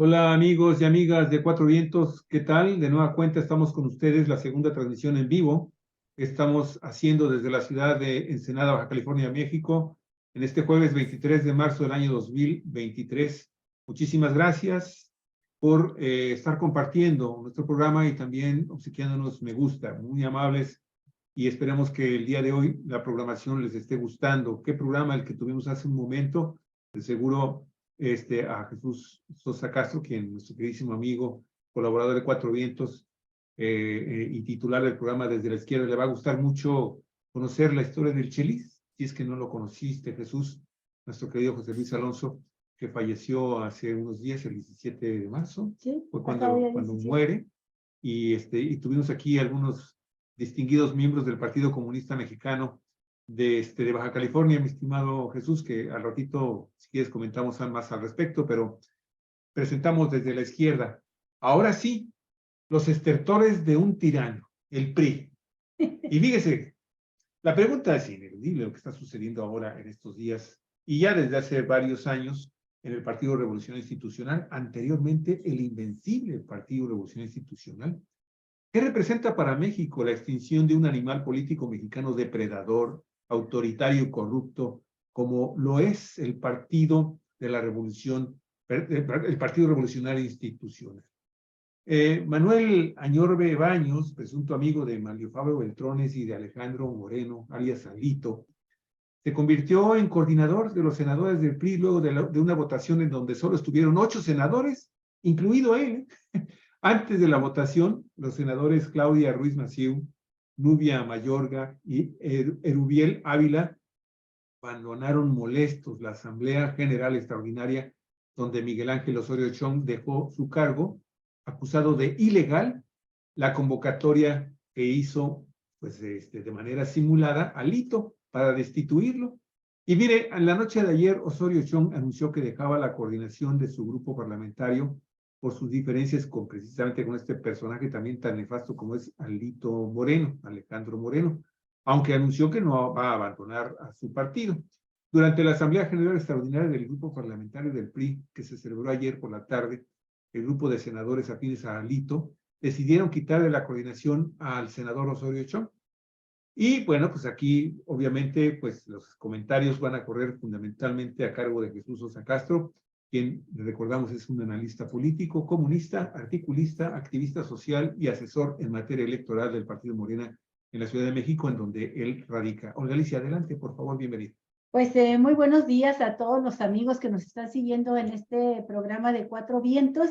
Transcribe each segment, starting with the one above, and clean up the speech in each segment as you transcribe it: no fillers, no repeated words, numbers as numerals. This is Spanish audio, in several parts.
Hola amigos y amigas de Cuatro Vientos, ¿qué tal? De nueva cuenta estamos con ustedes, la segunda transmisión en vivo que estamos haciendo desde la ciudad de Ensenada, Baja California, México, en este jueves 23 de marzo del año 2023. Muchísimas gracias por estar compartiendo nuestro programa y también obsequiándonos me gusta, muy amables, y esperamos que el día de hoy la programación les esté gustando. ¿Qué programa? El que tuvimos hace un momento, de seguro a Jesús Sosa Castro, quien nuestro queridísimo amigo, colaborador de Cuatro Vientos y titular del programa Desde la Izquierda, le va a gustar mucho conocer la historia del Chelis, si es que no lo conociste, Jesús, nuestro querido José Luis Alonso, que falleció hace unos días, el 17 de marzo, Sí, fue pasado día cuando 17. muere, y tuvimos aquí algunos distinguidos miembros del Partido Comunista Mexicano de Baja California, mi estimado Jesús, que al ratito, si quieres, comentamos más al respecto, pero presentamos desde la izquierda. Ahora sí, los estertores de un tirano, el PRI. Y fíjese, la pregunta es ineludible lo que está sucediendo ahora en estos días y ya desde hace varios años en el Partido Revolucionario Institucional, anteriormente el invencible Partido Revolucionario Institucional. ¿Qué representa para México la extinción de un animal político mexicano depredador, autoritario y corrupto, como lo es el Partido de la Revolución, el Partido Revolucionario Institucional? Manuel Añorbe Baños, presunto amigo de Mario Fabio Beltrones y de Alejandro Moreno, alias Alito, se convirtió en coordinador de los senadores del PRI luego de una votación en donde solo estuvieron 8 senadores, incluido él. Antes de la votación, los senadores Claudia Ruiz Massieu, Nubia Mayorga y Erubiel Ávila abandonaron molestos la Asamblea General Extraordinaria, donde Miguel Ángel Osorio Chong dejó su cargo, acusado de ilegal la convocatoria que hizo pues, de manera simulada Alito para destituirlo. Y mire, en la noche de ayer, Osorio Chong anunció que dejaba la coordinación de su grupo parlamentario por sus diferencias precisamente con este personaje también tan nefasto como es Alito Moreno, Alejandro Moreno, aunque anunció que no va a abandonar a su partido. Durante la Asamblea General Extraordinaria del Grupo Parlamentario del PRI, que se celebró ayer por la tarde, el grupo de senadores afines a Alito decidieron quitarle la coordinación al senador Osorio Chong. Y bueno, pues aquí obviamente pues los comentarios van a correr fundamentalmente a cargo de Jesús Sosa Castro, quien recordamos es un analista político, comunista, articulista, activista social y asesor en materia electoral del Partido Morena en la Ciudad de México, en donde él radica. Olga Alicia, adelante, por favor, bienvenido. Pues muy buenos días a todos los amigos que nos están siguiendo en este programa de Cuatro Vientos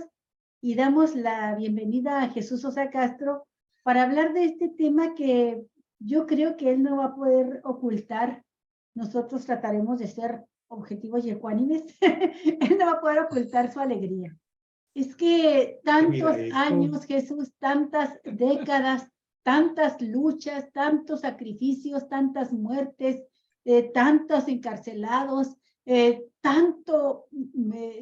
y damos la bienvenida a Jesús Sosa Castro para hablar de este tema que yo creo que él no va a poder ocultar. Nosotros trataremos de ser objetivos y ecuánimes. Él no va a poder ocultar su alegría. Es que tantos años, Jesús, tantas décadas, tantas luchas, tantos sacrificios, tantas muertes, tantos encarcelados, tanto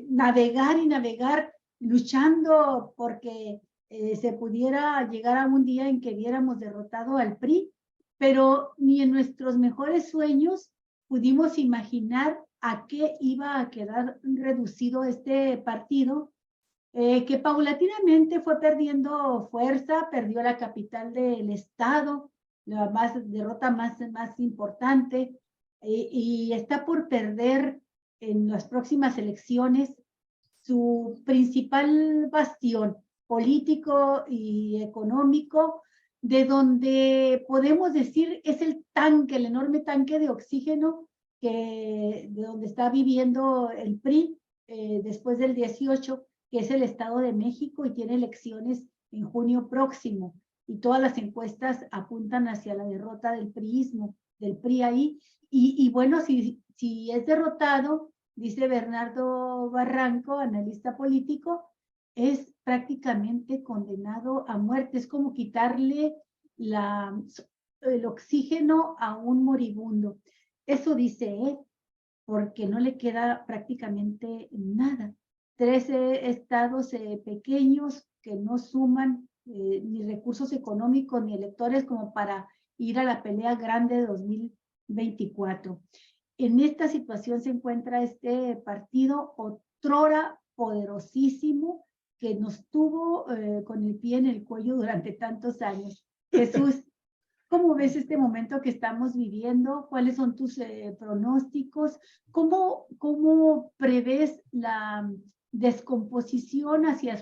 navegar y navegar, luchando porque se pudiera llegar a un día en que viéramos derrotado al PRI, pero ni en nuestros mejores sueños pudimos imaginar a qué iba a quedar reducido este partido, que paulatinamente fue perdiendo fuerza, perdió la capital del estado, la derrota más importante, y está por perder en las próximas elecciones su principal bastión político y económico, de donde podemos decir es el tanque, el enorme tanque de oxígeno de donde está viviendo el PRI después del 18, que es el Estado de México y tiene elecciones en junio próximo. Y todas las encuestas apuntan hacia la derrota del priismo, del PRI ahí. Y bueno, si es derrotado, dice Bernardo Barranco, analista político, es prácticamente condenado a muerte. Es como quitarle el oxígeno a un moribundo. Eso dice él, porque no le queda prácticamente nada. 13 estados pequeños que no suman ni recursos económicos ni electores como para ir a la pelea grande de 2024. En esta situación se encuentra este partido, otrora poderosísimo que nos tuvo con el pie en el cuello durante tantos años. Jesús, ¿cómo ves este momento que estamos viviendo? ¿Cuáles son tus pronósticos? ¿Cómo prevés la descomposición hacia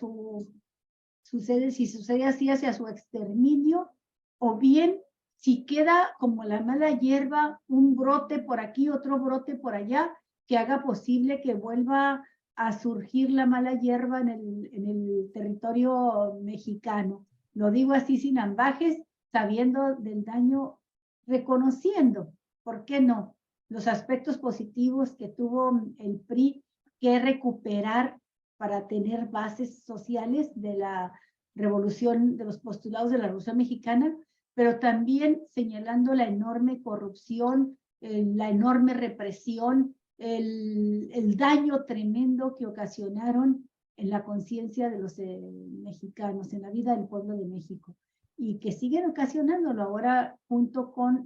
si sucede así hacia su exterminio? O bien, si queda como la mala hierba, un brote por aquí, otro brote por allá, que haga posible que vuelva a surgir la mala hierba en el territorio mexicano. Lo digo así sin ambajes, sabiendo del daño, reconociendo, ¿por qué no?, los aspectos positivos que tuvo el PRI que recuperar para tener bases sociales de la revolución, de los postulados de la Revolución Mexicana, pero también señalando la enorme corrupción, la enorme represión, el daño tremendo que ocasionaron en la conciencia de los mexicanos, en la vida del pueblo de México, y que siguen ocasionándolo ahora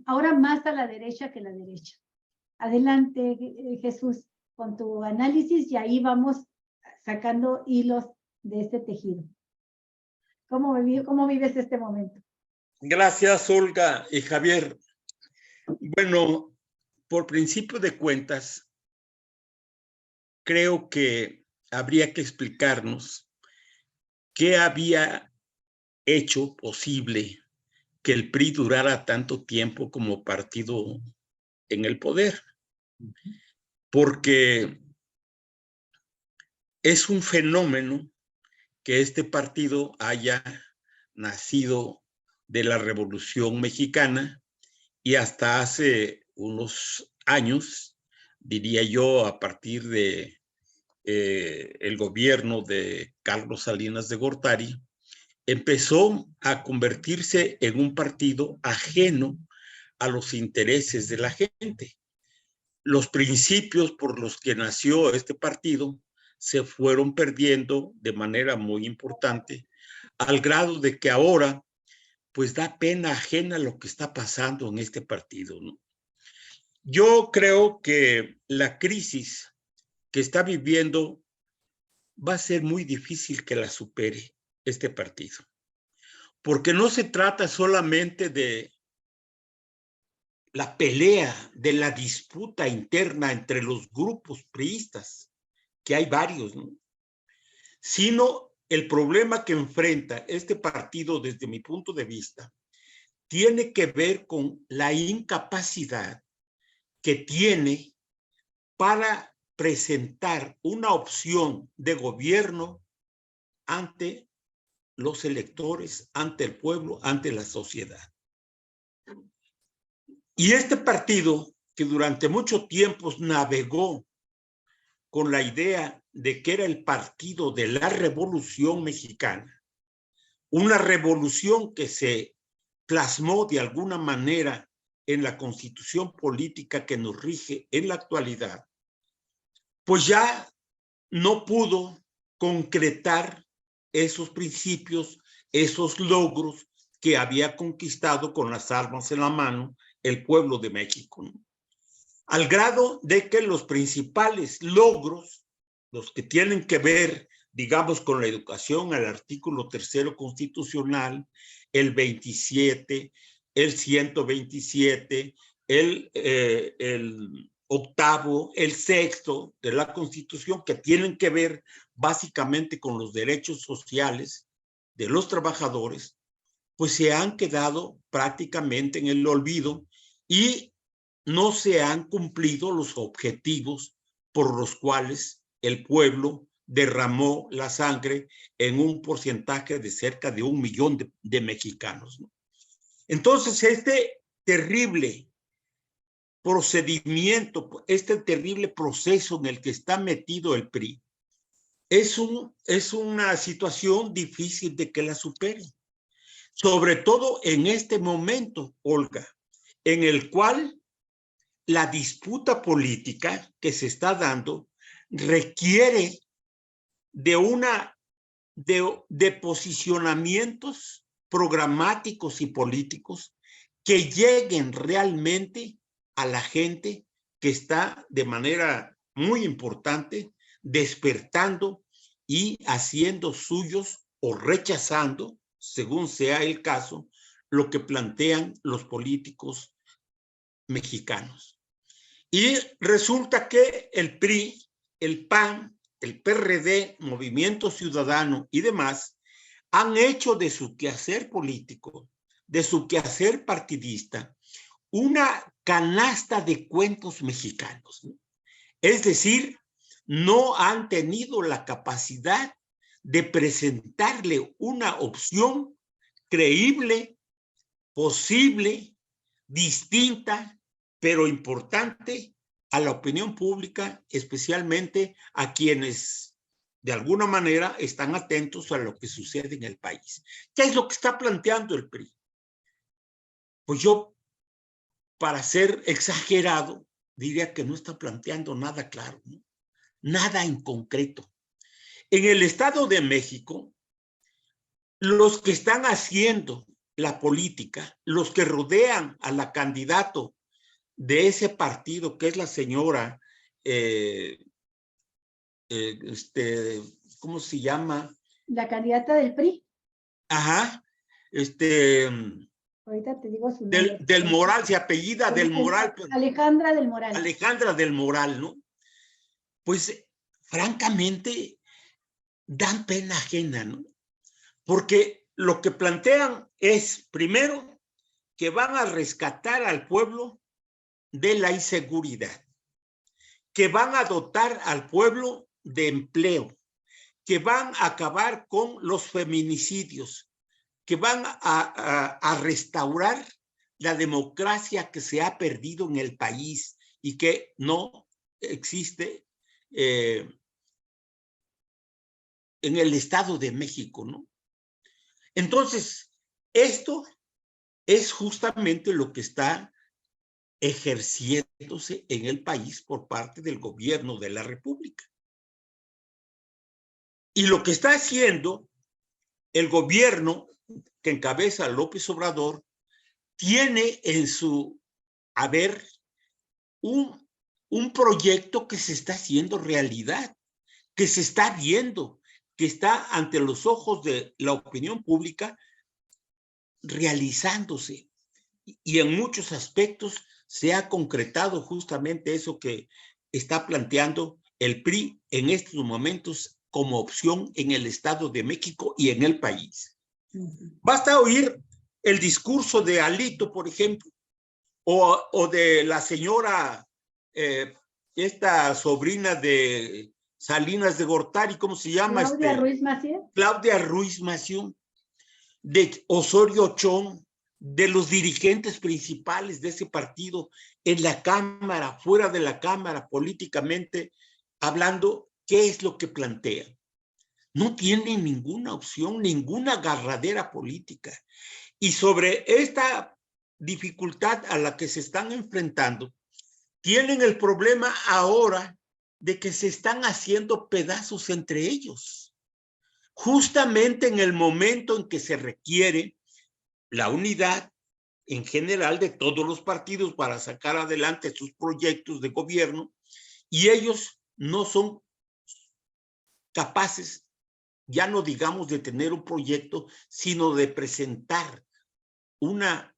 ahora más a la derecha que la derecha. Adelante, Jesús, con tu análisis, y ahí vamos sacando hilos de este tejido. ¿Cómo vives este momento? Gracias, Olga y Javier. Bueno, por principio de cuentas, creo que habría que explicarnos qué había hecho posible que el PRI durara tanto tiempo como partido en el poder. Porque es un fenómeno que este partido haya nacido de la Revolución Mexicana y hasta hace unos años, diría yo, a partir de el gobierno de Carlos Salinas de Gortari, empezó a convertirse en un partido ajeno a los intereses de la gente. Los principios por los que nació este partido se fueron perdiendo de manera muy importante, al grado de que ahora pues da pena ajena lo que está pasando en este partido, ¿no? Yo creo que la crisis que está viviendo va a ser muy difícil que la supere este partido, porque no se trata solamente de la pelea, de la disputa interna entre los grupos priistas, que hay varios, ¿no?, sino el problema que enfrenta este partido, desde mi punto de vista, tiene que ver con la incapacidad que tiene para presentar una opción de gobierno ante los electores, ante el pueblo, ante la sociedad. Y este partido, que durante mucho tiempo navegó con la idea de que era el partido de la Revolución Mexicana, una revolución que se plasmó de alguna manera en la constitución política que nos rige en la actualidad, pues ya no pudo concretar esos principios, esos logros que había conquistado con las armas en la mano el pueblo de México, ¿no?, al grado de que los principales logros, los que tienen que ver, digamos, con la educación, el artículo 3º constitucional, el 27, el 127, el 8º, el 6º de la Constitución, que tienen que ver básicamente con los derechos sociales de los trabajadores, pues se han quedado prácticamente en el olvido y no se han cumplido los objetivos por los cuales el pueblo derramó la sangre en un porcentaje de cerca de 1 millón de mexicanos, ¿no? Entonces, este terrible procedimiento, este terrible proceso en el que está metido el PRI, es una situación difícil de que la supere. Sobre todo en este momento, Olga, en el cual la disputa política que se está dando requiere de posicionamientos programáticos y políticos que lleguen realmente a la gente que está de manera muy importante despertando y haciendo suyos o rechazando, según sea el caso, lo que plantean los políticos mexicanos. Y resulta que el PRI, el PAN, el PRD, Movimiento Ciudadano y demás han hecho de su quehacer político, de su quehacer partidista, una canasta de cuentos mexicanos, ¿no? Es decir, no han tenido la capacidad de presentarle una opción creíble, posible, distinta, pero importante a la opinión pública, especialmente a quienes de alguna manera están atentos a lo que sucede en el país. ¿Qué es lo que está planteando el PRI? Pues yo, para ser exagerado, diría que no está planteando nada claro, ¿no? Nada en concreto. En el Estado de México, los que están haciendo la política, los que rodean a la candidato de ese partido, que es la señora, ¿cómo se llama? La candidata del PRI. Ajá, Ahorita te digo su nombre. del Moral, se apellida del Moral. Alejandra del Moral. Alejandra del Moral, ¿no? Pues, francamente, dan pena ajena, ¿no? Porque lo que plantean es, primero, que van a rescatar al pueblo de la inseguridad, que van a dotar al pueblo de empleo, que van a acabar con los feminicidios, que van a restaurar la democracia que se ha perdido en el país y que no existe en el Estado de México, ¿no? Entonces, esto es justamente lo que está ejerciéndose en el país por parte del gobierno de la República. Y lo que está haciendo el gobierno que encabeza López Obrador tiene en su haber un proyecto que se está haciendo realidad, que se está viendo, que está ante los ojos de la opinión pública realizándose. Y en muchos aspectos se ha concretado justamente eso que está planteando el PRI en estos momentos como opción en el Estado de México y en el país. Basta oír el discurso de Alito, por ejemplo, o de la señora, esta sobrina de Salinas de Gortari, ¿cómo se llama? Claudia Ruiz Massieu. Claudia Ruiz Massieu, de Osorio Chong, de los dirigentes principales de ese partido en la Cámara, fuera de la Cámara, políticamente hablando, ¿qué es lo que plantean? No tienen ninguna opción, ninguna agarradera política. Y sobre esta dificultad a la que se están enfrentando, tienen el problema ahora de que se están haciendo pedazos entre ellos. Justamente en el momento en que se requiere la unidad en general de todos los partidos para sacar adelante sus proyectos de gobierno, y ellos no son capaces, ya no digamos de tener un proyecto, sino de presentar una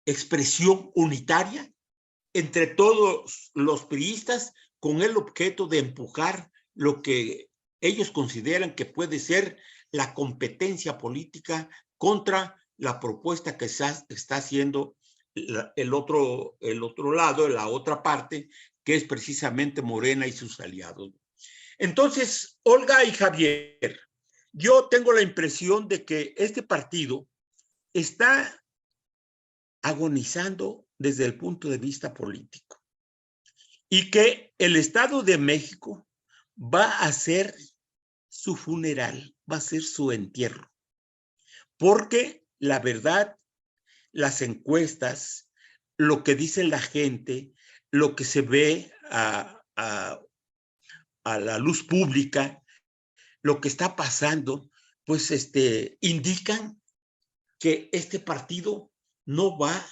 expresión unitaria entre todos los priistas con el objeto de empujar lo que ellos consideran que puede ser la competencia política contra la propuesta que está haciendo el otro lado, la otra parte, que es precisamente Morena y sus aliados. Entonces, Olga y Javier, yo tengo la impresión de que este partido está agonizando desde el punto de vista político y que el Estado de México va a hacer su funeral, va a ser su entierro, porque la verdad, las encuestas, lo que dice la gente, lo que se ve a la luz pública, lo que está pasando, pues indican que este partido no va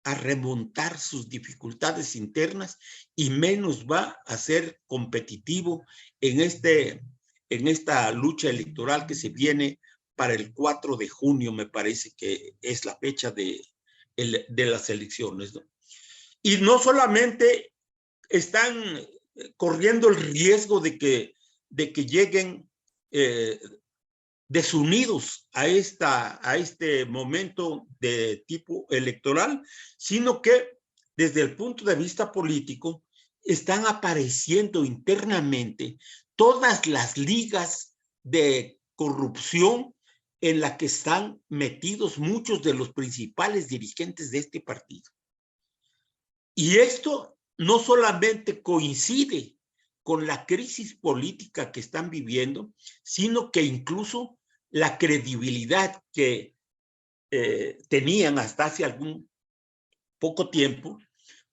a remontar sus dificultades internas y menos va a ser competitivo en esta lucha electoral que se viene para el 4 de junio, me parece que es la fecha de las elecciones, ¿no? Y no solamente están corriendo el riesgo de que lleguen desunidos a este momento de tipo electoral, sino que desde el punto de vista político están apareciendo internamente todas las ligas de corrupción en la que están metidos muchos de los principales dirigentes de este partido. Y esto no solamente coincide con la crisis política que están viviendo, sino que incluso la credibilidad que tenían hasta hace algún poco tiempo,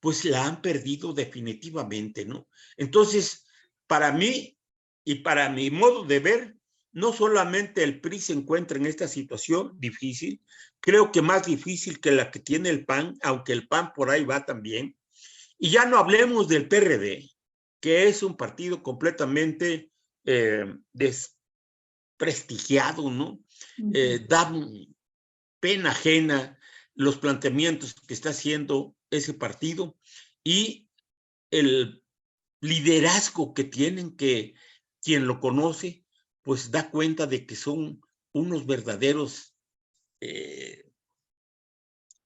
pues la han perdido definitivamente, ¿no? Entonces, para mí y para mi modo de ver, no solamente el PRI se encuentra en esta situación difícil, creo que más difícil que la que tiene el PAN, aunque el PAN por ahí va también. Y ya no hablemos del PRD, que es un partido completamente desprestigiado, ¿no? Da pena ajena los planteamientos que está haciendo ese partido y el liderazgo que tienen, que quien lo conoce, pues da cuenta de que son unos verdaderos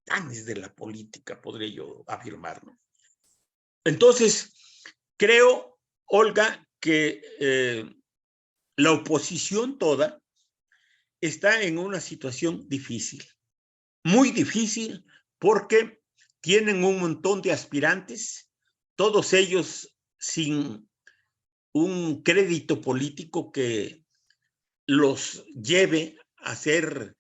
titanes de la política, podría yo afirmar, ¿no? Entonces, creo, Olga, que la oposición toda está en una situación difícil, muy difícil, porque tienen un montón de aspirantes, todos ellos sin un crédito político que los lleve a ser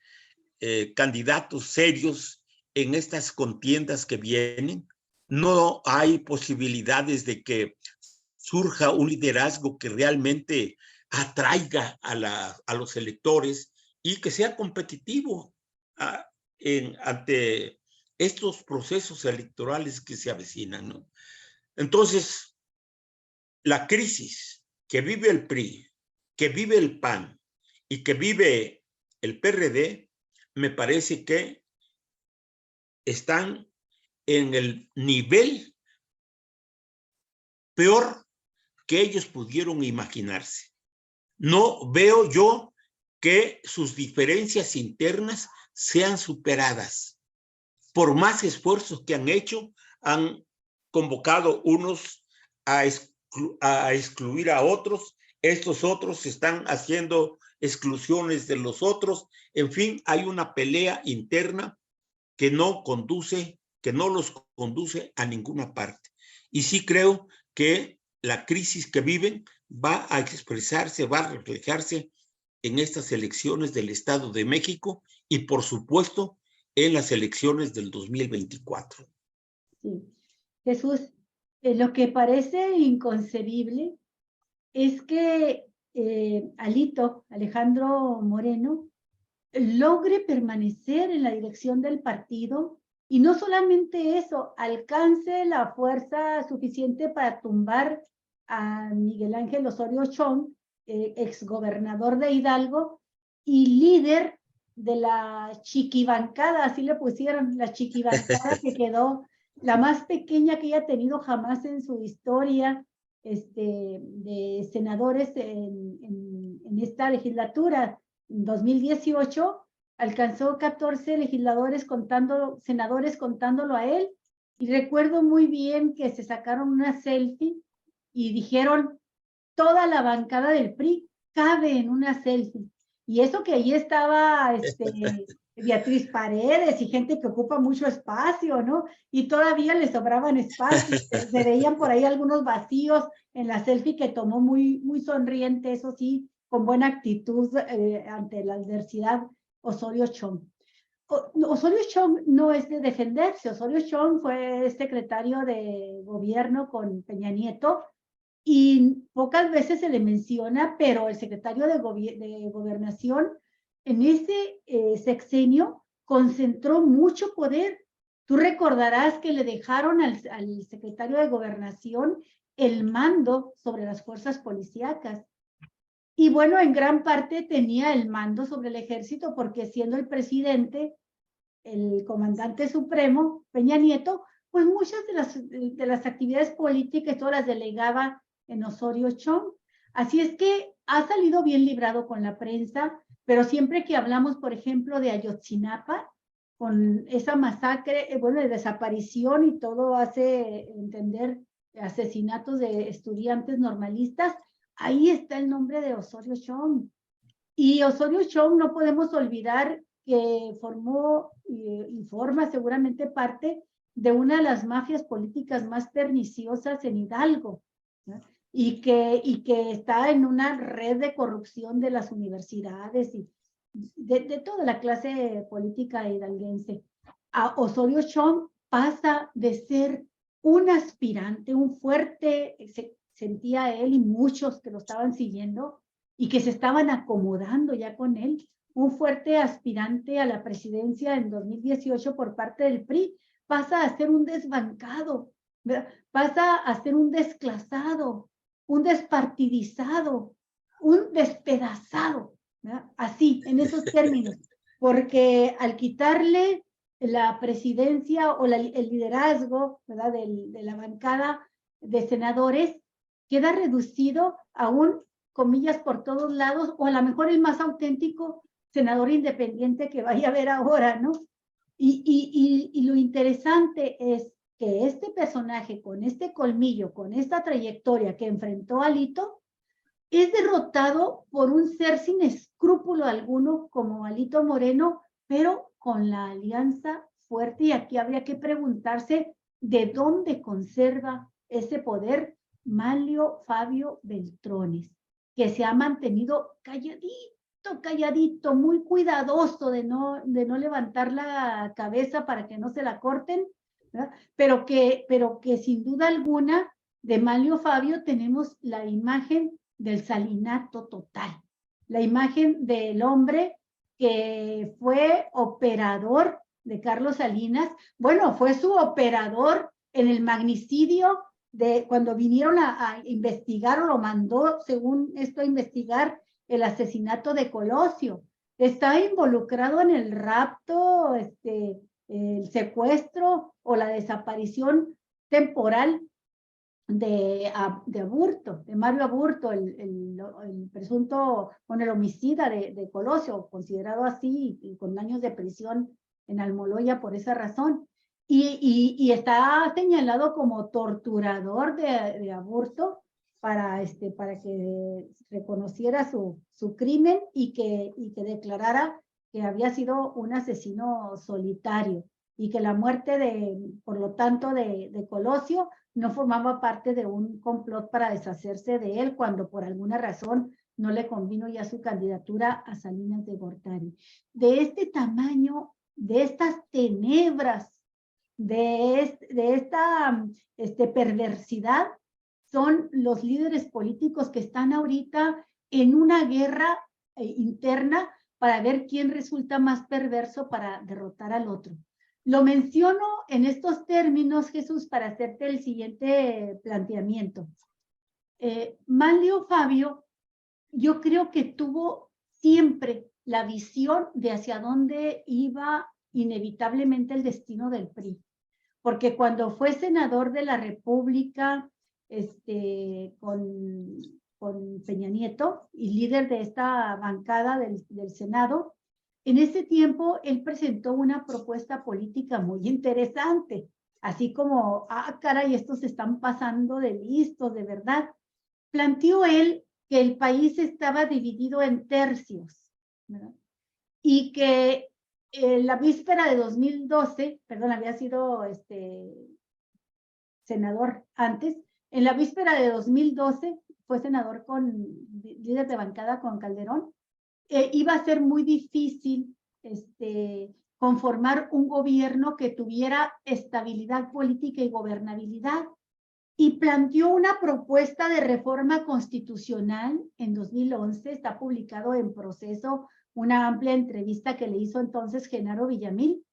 candidatos serios en estas contiendas que vienen. No hay posibilidades de que surja un liderazgo que realmente atraiga a los electores y que sea competitivo ante estos procesos electorales que se avecinan, ¿no? Entonces, la crisis que vive el PRI, que vive el PAN y que vive el PRD, me parece que están en el nivel peor que ellos pudieron imaginarse. No veo yo que sus diferencias internas sean superadas. Por más esfuerzos que han hecho, han convocado unos a excluir a otros, estos otros están haciendo exclusiones de los otros, en fin, hay una pelea interna que no los conduce a ninguna parte. Y sí creo que la crisis que viven va a expresarse, va a reflejarse en estas elecciones del Estado de México y, por supuesto, en las elecciones del 2024. Sí. Jesús, lo que parece inconcebible es que Alejandro Moreno, logre permanecer en la dirección del partido y no solamente eso, alcance la fuerza suficiente para tumbar a Miguel Ángel Osorio Chong, exgobernador de Hidalgo y líder de la chiquibancada, así le pusieron, la chiquibancada que quedó la más pequeña que haya tenido jamás en su historia de senadores en esta legislatura. En 2018 alcanzó 14 senadores contándolo a él, y recuerdo muy bien que se sacaron una selfie y dijeron, toda la bancada del PRI cabe en una selfie. Y eso que ahí estaba Beatriz Paredes y gente que ocupa mucho espacio, ¿no? Y todavía le sobraban espacios. Se veían por ahí algunos vacíos en la selfie que tomó muy, muy sonriente, eso sí, con buena actitud ante la adversidad, Osorio Chong. Osorio Chong no es de defenderse. Osorio Chong fue secretario de gobierno con Peña Nieto y pocas veces se le menciona, pero el secretario de Gobernación en ese sexenio concentró mucho poder Tú recordarás que le dejaron al secretario de Gobernación el mando sobre las fuerzas policíacas. Y bueno, en gran parte tenía el mando sobre el ejército porque siendo el presidente, el comandante supremo, Peña Nieto, pues muchas de las actividades políticas todas las delegaba en Osorio Chong. Así es que ha salido bien librado con la prensa, pero siempre que hablamos, por ejemplo, de Ayotzinapa, con esa masacre, bueno, de desaparición y todo hace entender asesinatos de estudiantes normalistas, ahí está el nombre de Osorio Chong. Y Osorio Chong no podemos olvidar que formó y forma seguramente parte de una de las mafias políticas más perniciosas en Hidalgo, ¿no? y que está en una red de corrupción de las universidades y de toda la clase política hidalguense. A Osorio Chong pasa de ser un aspirante, un fuerte, sentía él y muchos que lo estaban siguiendo y que se estaban acomodando ya con él, un fuerte aspirante a la presidencia en 2018 por parte del PRI, pasa a ser un desbancado, ¿verdad? Pasa a ser un desclasado, un despartidizado, un despedazado, ¿verdad? Así, en esos términos, porque al quitarle la presidencia o el liderazgo, ¿verdad? de la bancada de senadores, queda reducido a un, comillas, por todos lados, o a lo mejor el más auténtico senador independiente que vaya a haber ahora, ¿no? Y lo interesante es que este personaje, con este colmillo, con esta trayectoria que enfrentó a Alito, es derrotado por un ser sin escrúpulo alguno como Alito Moreno, pero con la alianza fuerte, y aquí habría que preguntarse de dónde conserva ese poder Manlio Fabio Beltrones, que se ha mantenido calladito, muy cuidadoso de no levantar la cabeza para que no se la corten, ¿verdad? Pero que sin duda alguna de Manlio Fabio tenemos la imagen del salinato total, la imagen del hombre que fue operador de Carlos Salinas, bueno, fue su operador en el magnicidio de cuando vinieron a investigar, o lo mandó, según esto, a investigar el asesinato de Colosio. Está involucrado en el rapto, el secuestro o la desaparición temporal de Aburto, de Mario Aburto, el presunto, con el homicida de Colosio, considerado así y con años de prisión en Almoloya por esa razón. Y está señalado como torturador de Aburto para que reconociera su crimen y que declarara que había sido un asesino solitario y que la muerte por lo tanto, de Colosio no formaba parte de un complot para deshacerse de él cuando por alguna razón no le convino ya su candidatura a Salinas de Gortari. De este tamaño, de estas tenebras, de esta perversidad, son los líderes políticos que están ahorita en una guerra interna para ver quién resulta más perverso para derrotar al otro. Lo menciono en estos términos, Jesús, para hacerte el siguiente planteamiento. Manlio Fabio, yo creo que tuvo siempre la visión de hacia dónde iba inevitablemente el destino del PRI, porque cuando fue senador de la República con Peña Nieto y líder de esta bancada del Senado, en ese tiempo él presentó una propuesta política muy interesante, así como, caray, estos se están pasando de listos, de verdad. Planteó él que el país estaba dividido en tercios, ¿verdad? Y que la víspera de 2012, perdón, había sido senador antes, en la víspera de 2012 fue senador líder de bancada con Calderón, iba a ser muy difícil conformar un gobierno que tuviera estabilidad política y gobernabilidad, y planteó una propuesta de reforma constitucional en 2011, está publicado en Proceso, una amplia entrevista que le hizo entonces Genaro Villamil,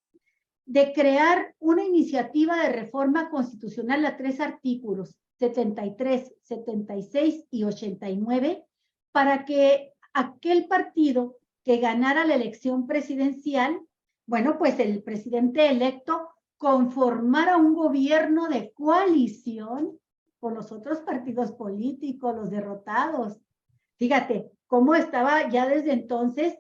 de crear una iniciativa de reforma constitucional a 3 artículos, 73, 76 y 89, para que aquel partido que ganara la elección presidencial, bueno, pues el presidente electo conformara un gobierno de coalición con los otros partidos políticos, los derrotados. Fíjate cómo estaba ya desde entonces,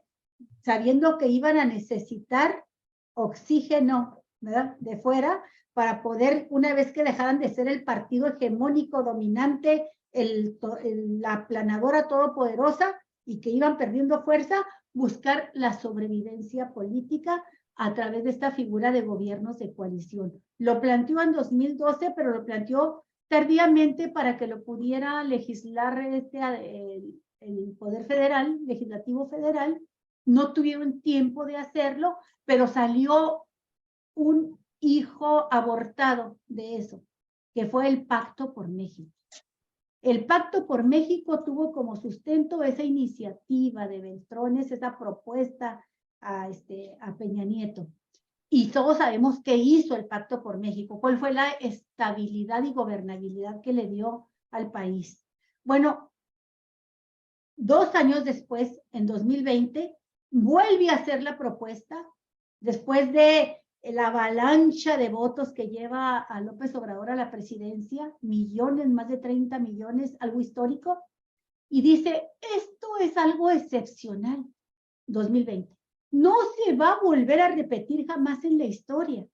sabiendo que iban a necesitar oxígeno, ¿verdad?, de fuera, para poder, una vez que dejaran de ser el partido hegemónico dominante, la aplanadora todopoderosa, y que iban perdiendo fuerza, buscar la sobrevivencia política a través de esta figura de gobiernos de coalición. Lo planteó en 2012, pero lo planteó tardíamente para que lo pudiera legislar el Poder Federal, Legislativo Federal. No tuvieron tiempo de hacerlo, pero salió un hijo abortado de eso, que fue el Pacto por México. El Pacto por México tuvo como sustento esa iniciativa de Beltrones, esa propuesta a Peña Nieto. Y todos sabemos qué hizo el Pacto por México, cuál fue la estabilidad y gobernabilidad que le dio al país. Bueno, 2 años después, en 2020, vuelve a hacer la propuesta, después de la avalancha de votos que lleva a López Obrador a la presidencia, millones, más de 30 millones, algo histórico, y dice, esto es algo excepcional, 2020. No se va a volver a repetir jamás en la historia.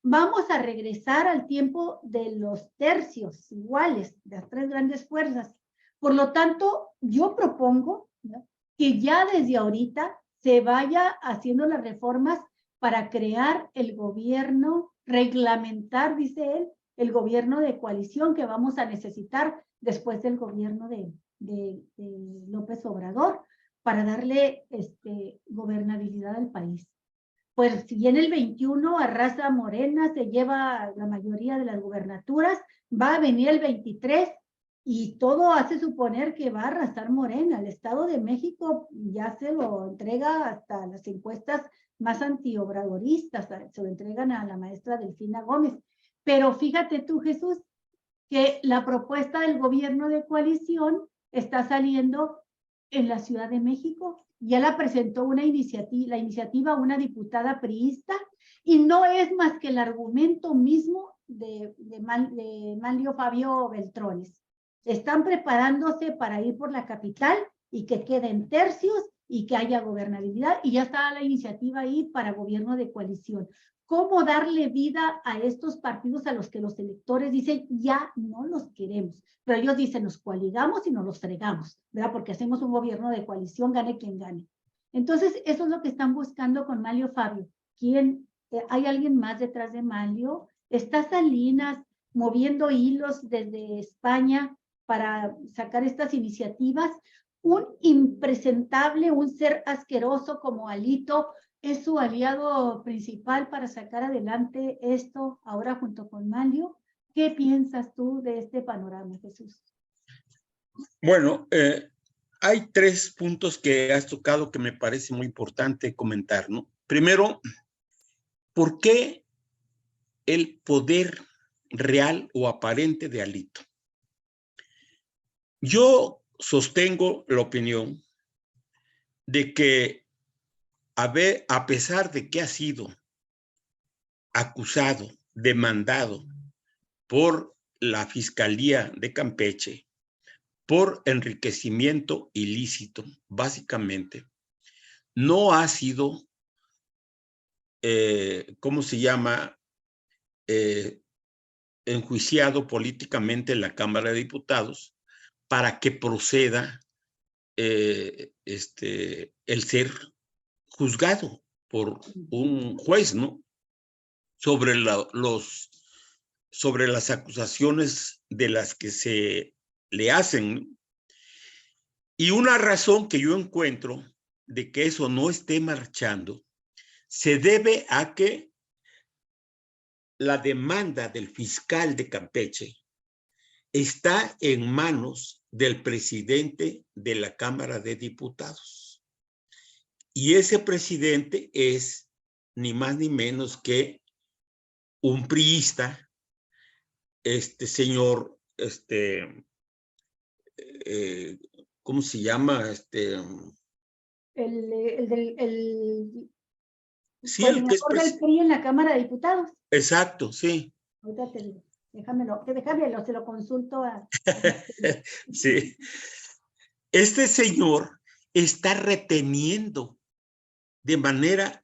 Vamos a regresar al tiempo de los tercios iguales, de las 3 grandes fuerzas. Por lo tanto, yo propongo, ¿no?, que ya desde ahorita se vaya haciendo las reformas para crear el gobierno, reglamentar, dice él, el gobierno de coalición que vamos a necesitar después del gobierno de López Obrador, para darle gobernabilidad al país. Pues si en el 21 arrasa Morena, se lleva la mayoría de las gubernaturas, va a venir el 23 y todo hace suponer que va a arrasar Morena. El Estado de México ya se lo entrega hasta las encuestas más antiobradoristas, se lo entregan a la maestra Delfina Gómez. Pero fíjate tú, Jesús, que la propuesta del gobierno de coalición está saliendo en la Ciudad de México. Ya la presentó la iniciativa una diputada priista, y no es más que el argumento mismo de Manlio Fabio Beltrones. Están preparándose para ir por la capital y que queden tercios y que haya gobernabilidad, y ya está la iniciativa ahí para gobierno de coalición. ¿Cómo darle vida a estos partidos a los que los electores dicen ya no los queremos? Pero ellos dicen nos coaligamos y nos los fregamos, ¿verdad? Porque hacemos un gobierno de coalición, gane quien gane. Entonces, eso es lo que están buscando con Manlio Fabio. ¿Hay alguien más detrás de Manlio? Está Salinas moviendo hilos desde España para sacar estas iniciativas. Un impresentable, un ser asqueroso como Alito, es su aliado principal para sacar adelante esto ahora junto con Manlio. ¿Qué piensas tú de este panorama, Jesús? Bueno, hay 3 puntos que has tocado que me parece muy importante comentar, ¿no? Primero, ¿por qué el poder real o aparente de Alito? Yo sostengo la opinión de que a pesar de que ha sido acusado, demandado por la Fiscalía de Campeche por enriquecimiento ilícito, básicamente, no ha sido, ¿cómo se llama?, enjuiciado políticamente en la Cámara de Diputados para que proceda el ser juzgado por un juez, ¿no?, sobre las acusaciones de las que se le hacen. Y una razón que yo encuentro de que eso no esté marchando se debe a que la demanda del fiscal de Campeche está en manos del presidente de la Cámara de Diputados. Y ese presidente es ni más ni menos que un priista, este señor, ¿cómo se llama? El Sí, el que es coordinador del PRI en la Cámara de Diputados. exacto, sí. Ahorita te digo. Déjamelo, se lo consulto a Sí. Este señor está reteniendo de manera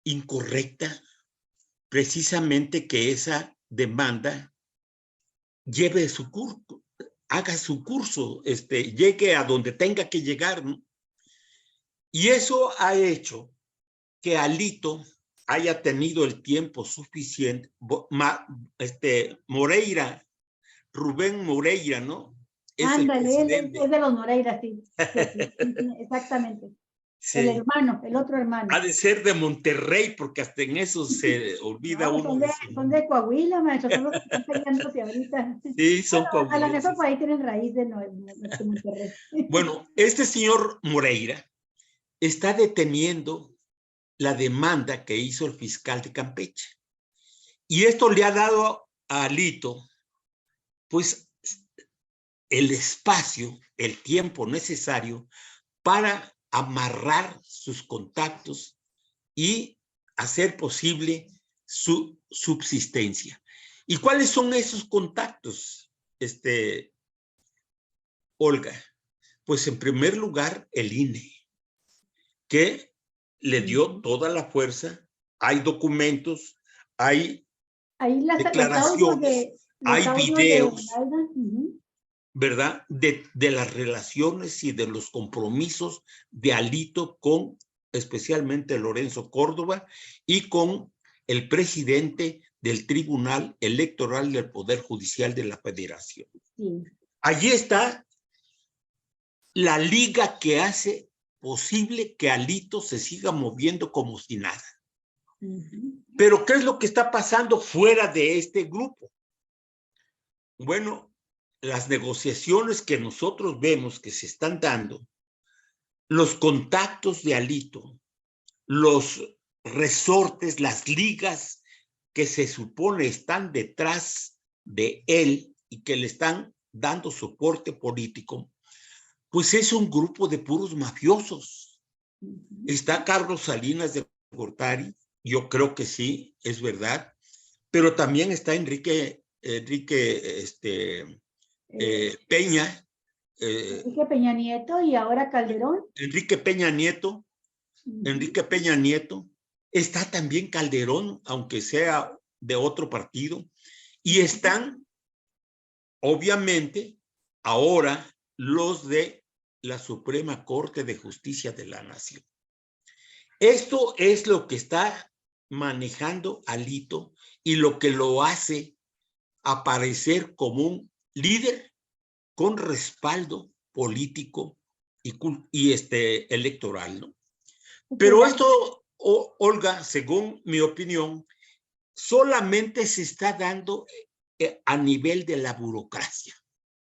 incorrecta precisamente que esa demanda lleve su curso, haga su curso, llegue a donde tenga que llegar, ¿no? Y eso ha hecho que Alito haya tenido el tiempo suficiente, Moreira, Rubén Moreira, ¿no? Es el Ándale, él presidente. es de los Moreira, sí. Sí, exactamente. Sí. El hermano, el otro hermano. Ha de ser de Monterrey, porque hasta en eso se olvida No, uno. son de Coahuila, maestro, son los que están peleándose ahorita. Sí, son Bueno, a lo mejor coahuilenses. por ahí tienen raíz de Monterrey. Bueno, este señor Moreira está deteniendo la demanda que hizo el fiscal de Campeche. Y esto le ha dado a Alito, pues, el espacio, el tiempo necesario para amarrar sus contactos y hacer posible su subsistencia. ¿Y cuáles son esos contactos, Olga? Pues en primer lugar, el INE, que le dio toda la fuerza. Hay documentos, hay declaraciones, hay videos, ¿verdad? De las relaciones y de los compromisos de Alito con especialmente Lorenzo Córdoba y con el presidente del Tribunal Electoral del Poder Judicial de la Federación. Sí. Allí está la liga que hace posible que Alito se siga moviendo como si nada. Pero ¿qué es lo que está pasando fuera de este grupo? Bueno, las negociaciones que nosotros vemos que se están dando, los contactos de Alito, los resortes, las ligas que se supone están detrás de él y que le están dando soporte político, pues es un grupo de puros mafiosos. Está Carlos Salinas de Gortari, yo creo que sí, es verdad, pero también está Enrique Peña. Enrique Peña Nieto y ahora Calderón. Enrique Peña Nieto. Enrique Peña Nieto. Está también Calderón, aunque sea de otro partido. Y están, obviamente, ahora los de la Suprema Corte de Justicia de la Nación. Esto es lo que está manejando Alito y lo que lo hace aparecer como un líder con respaldo político y electoral, ¿no? Pero esto, Olga, según mi opinión, solamente se está dando a nivel de la burocracia.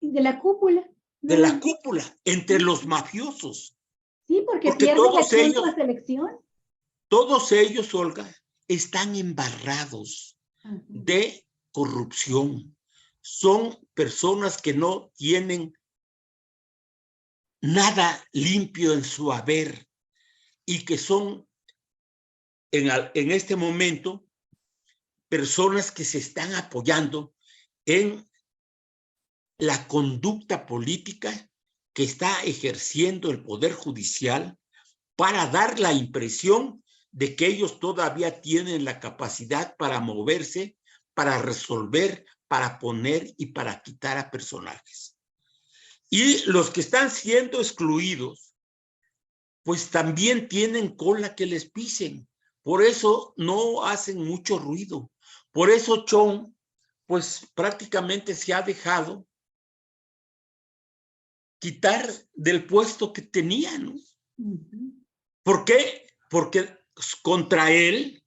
De la cúpula. De la cúpula, entre los mafiosos. Sí, porque pierde elección tras elección. Todos ellos, Olga, están embarrados de corrupción. Son personas que no tienen nada limpio en su haber y que son en este momento personas que se están apoyando en la conducta política que está ejerciendo el Poder Judicial para dar la impresión de que ellos todavía tienen la capacidad para moverse, para resolver, para poner y para quitar a personajes. Y los que están siendo excluidos, pues también tienen cola que les pisen. Por eso no hacen mucho ruido. Por eso Chong, pues prácticamente se ha dejado quitar del puesto que tenía, ¿no? ¿Por qué? Porque contra él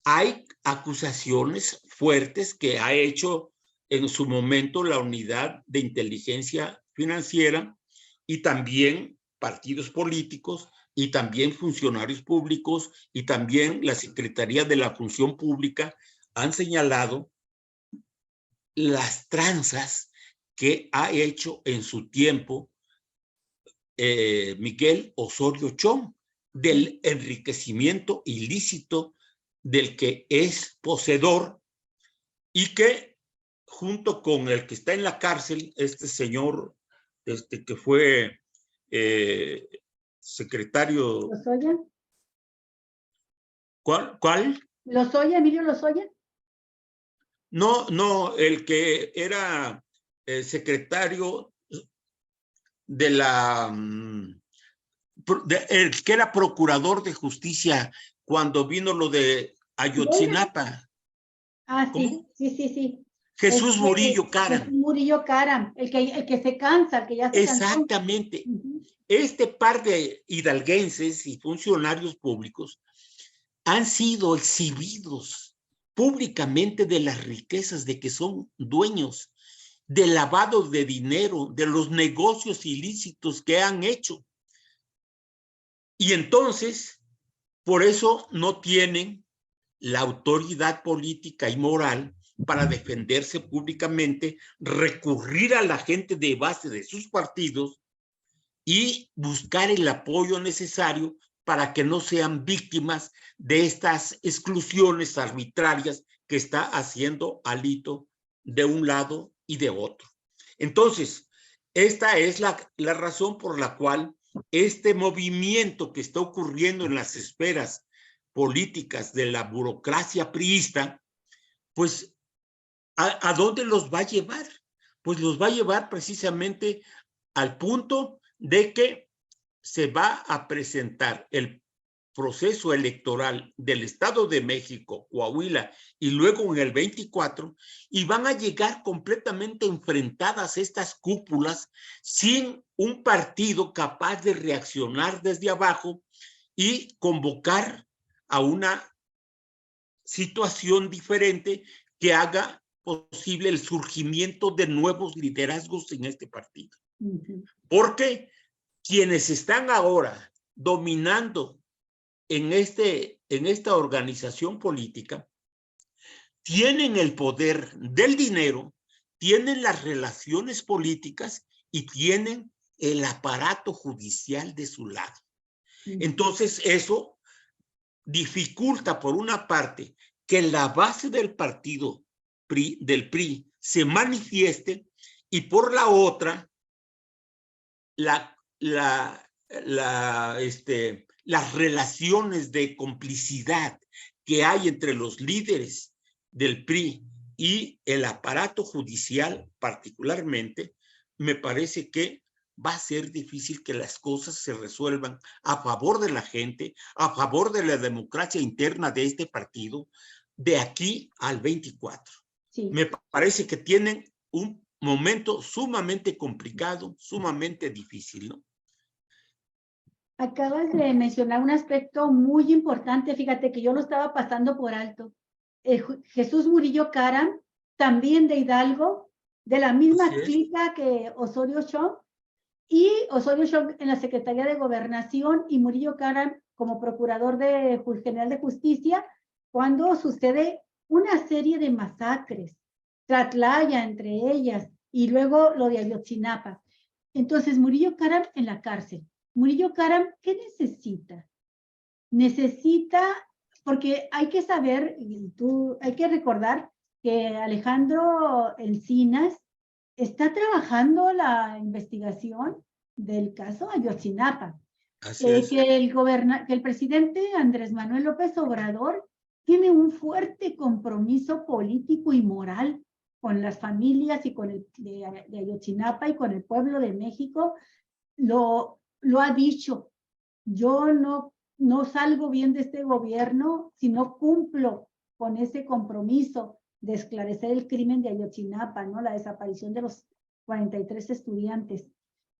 hay acusaciones fuertes que ha hecho en su momento la Unidad de Inteligencia Financiera y también partidos políticos y también funcionarios públicos y también la Secretaría de la Función Pública han señalado las tranzas que ha hecho en su tiempo Miguel Osorio Chong, del enriquecimiento ilícito del que es poseedor, y que junto con el que está en la cárcel, este señor que fue secretario. ¿Lozoya? ¿Cuál? ¿Lozoya, Emilio Lozoya? No, el que era secretario de la... el que era procurador de justicia cuando vino lo de Ayotzinapa. Ah, sí, ¿Cómo? sí. Jesús Murillo Caram. Jesús Murillo Caram, el que se cansa, el que ya se cansó. Exactamente. Este par de hidalguenses y funcionarios públicos han sido exhibidos públicamente de las riquezas de que son dueños, del lavado de dinero, de los negocios ilícitos que han hecho. Y entonces, por eso no tienen la autoridad política y moral para defenderse públicamente, recurrir a la gente de base de sus partidos y buscar el apoyo necesario para que no sean víctimas de estas exclusiones arbitrarias que está haciendo Alito de un lado y de otro. Entonces, esta es la razón por la cual este movimiento que está ocurriendo en las esferas políticas de la burocracia priista, pues, ¿a dónde los va a llevar? Pues los va a llevar precisamente al punto de que se va a presentar el proceso electoral del Estado de México, Coahuila, y luego en el 24, y van a llegar completamente enfrentadas estas cúpulas sin un partido capaz de reaccionar desde abajo y convocar a una situación diferente que haga posible el surgimiento de nuevos liderazgos en este partido. Porque quienes están ahora dominando en esta organización política tienen el poder del dinero, tienen las relaciones políticas y tienen el aparato judicial de su lado. Entonces eso dificulta, por una parte, que la base del partido del PRI se manifieste, y por la otra, las relaciones de complicidad que hay entre los líderes del PRI y el aparato judicial particularmente, me parece que va a ser difícil que las cosas se resuelvan a favor de la gente, a favor de la democracia interna de este partido, de aquí al 24. Sí. Me parece que tienen un momento sumamente complicado, sumamente difícil, ¿no? Acabas de mencionar un aspecto muy importante, fíjate que yo lo estaba pasando por alto. Jesús Murillo Caram, también de Hidalgo, de la misma clica que Osorio Chong, y Osorio Chong en la Secretaría de Gobernación y Murillo Caram como Procurador General de Justicia, cuando sucede una serie de masacres, Tlatlaya entre ellas, y luego lo de Ayotzinapa. Entonces, Murillo Caram en la cárcel. Murillo Caram, ¿qué necesita? Necesita, porque hay que saber, hay que recordar que Alejandro Encinas está trabajando la investigación del caso Ayotzinapa. Que el presidente Andrés Manuel López Obrador tiene un fuerte compromiso político y moral con las familias y con de Ayotzinapa y con el pueblo de México. Lo ha dicho, yo no salgo bien de este gobierno si no cumplo con ese compromiso de esclarecer el crimen de Ayotzinapa, ¿no? La desaparición de los 43 estudiantes.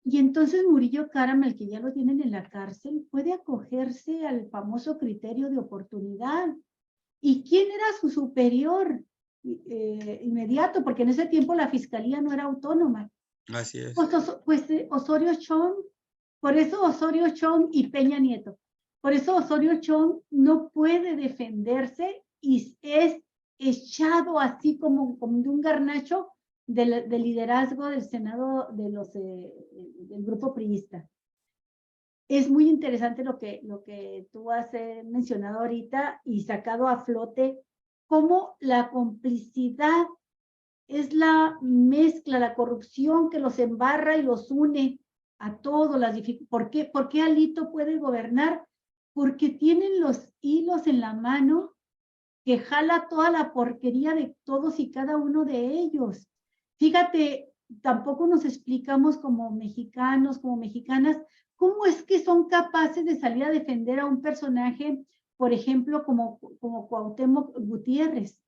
Y entonces Murillo Caram, el que ya lo tienen en la cárcel, puede acogerse al famoso criterio de oportunidad. ¿Y quién era su superior inmediato? Porque en ese tiempo la fiscalía no era autónoma. Así es. Pues Osorio Chong. Por eso Osorio Chong y Peña Nieto. Por eso Osorio Chong no puede defenderse y es echado así como de un garnacho del liderazgo del Senado del grupo priista. Es muy interesante lo que tú has mencionado ahorita y sacado a flote, cómo la complicidad es la mezcla, la corrupción que los embarra y los une a todos. ¿Por qué Alito puede gobernar? Porque tienen los hilos en la mano que jala toda la porquería de todos y cada uno de ellos. Fíjate, tampoco nos explicamos como mexicanos, como mexicanas, cómo es que son capaces de salir a defender a un personaje, por ejemplo, como Cuauhtémoc Gutiérrez,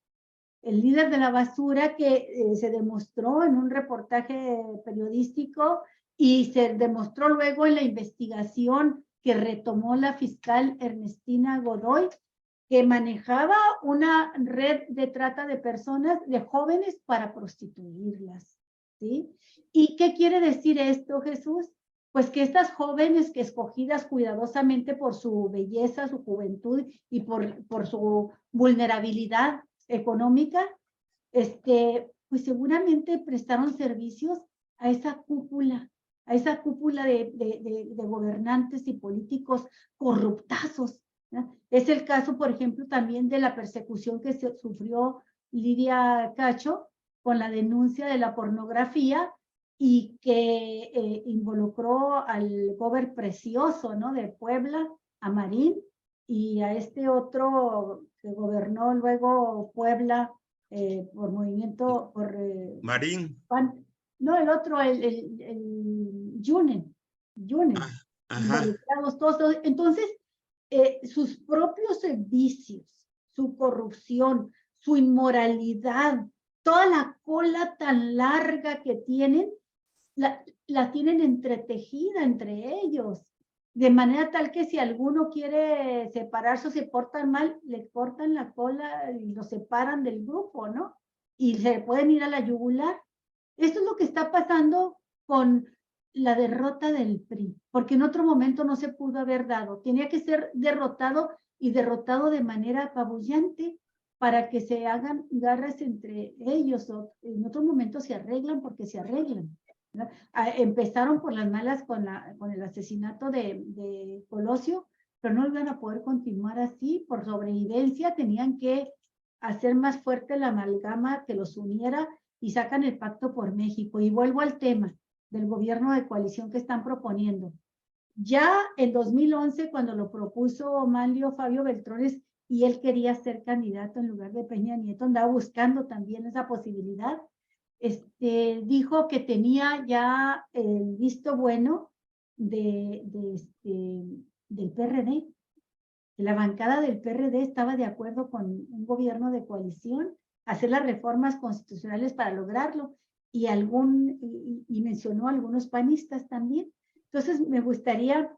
el líder de la basura que se demostró en un reportaje periodístico y se demostró luego en la investigación que retomó la fiscal Ernestina Godoy, que manejaba una red de trata de personas, de jóvenes, para prostituirlas, ¿sí? ¿Y qué quiere decir esto, Jesús? Pues que estas jóvenes que escogidas cuidadosamente por su belleza, su juventud y por su vulnerabilidad económica, pues seguramente prestaron servicios a esa cúpula de gobernantes y políticos corruptazos, ¿no? Es el caso, por ejemplo, también de la persecución que sufrió Lidia Cacho con la denuncia de la pornografía y que involucró al gober Precioso, ¿no? De Puebla, a Marín, y a este otro que gobernó luego Puebla por movimiento, Marín. No, el otro, Yunen, Ajá. involucrados todos. Entonces, sus propios vicios, su corrupción, su inmoralidad, toda la cola tan larga que tienen, la tienen entretejida entre ellos, de manera tal que si alguno quiere separarse o se portan mal, le cortan la cola y lo separan del grupo, ¿no? Y se pueden ir a la yugular. Esto es lo que está pasando con la derrota del PRI, porque en otro momento no se pudo haber dado. Tenía que ser derrotado y derrotado de manera apabullante para que se hagan garras entre ellos. O en otro momento se arreglan porque se arreglan, ¿no? Empezaron por las malas con el asesinato de Colosio, pero no iban a poder continuar así. Por sobrevivencia tenían que hacer más fuerte la amalgama que los uniera y sacan el Pacto por México. Y vuelvo al tema del gobierno de coalición que están proponiendo. Ya en 2011, cuando lo propuso Manlio Fabio Beltrones, y él quería ser candidato en lugar de Peña Nieto, andaba buscando también esa posibilidad, dijo que tenía ya el visto bueno del PRD. La bancada del PRD estaba de acuerdo con un gobierno de coalición, hacer las reformas constitucionales para lograrlo, y mencionó a algunos panistas también. Entonces, me gustaría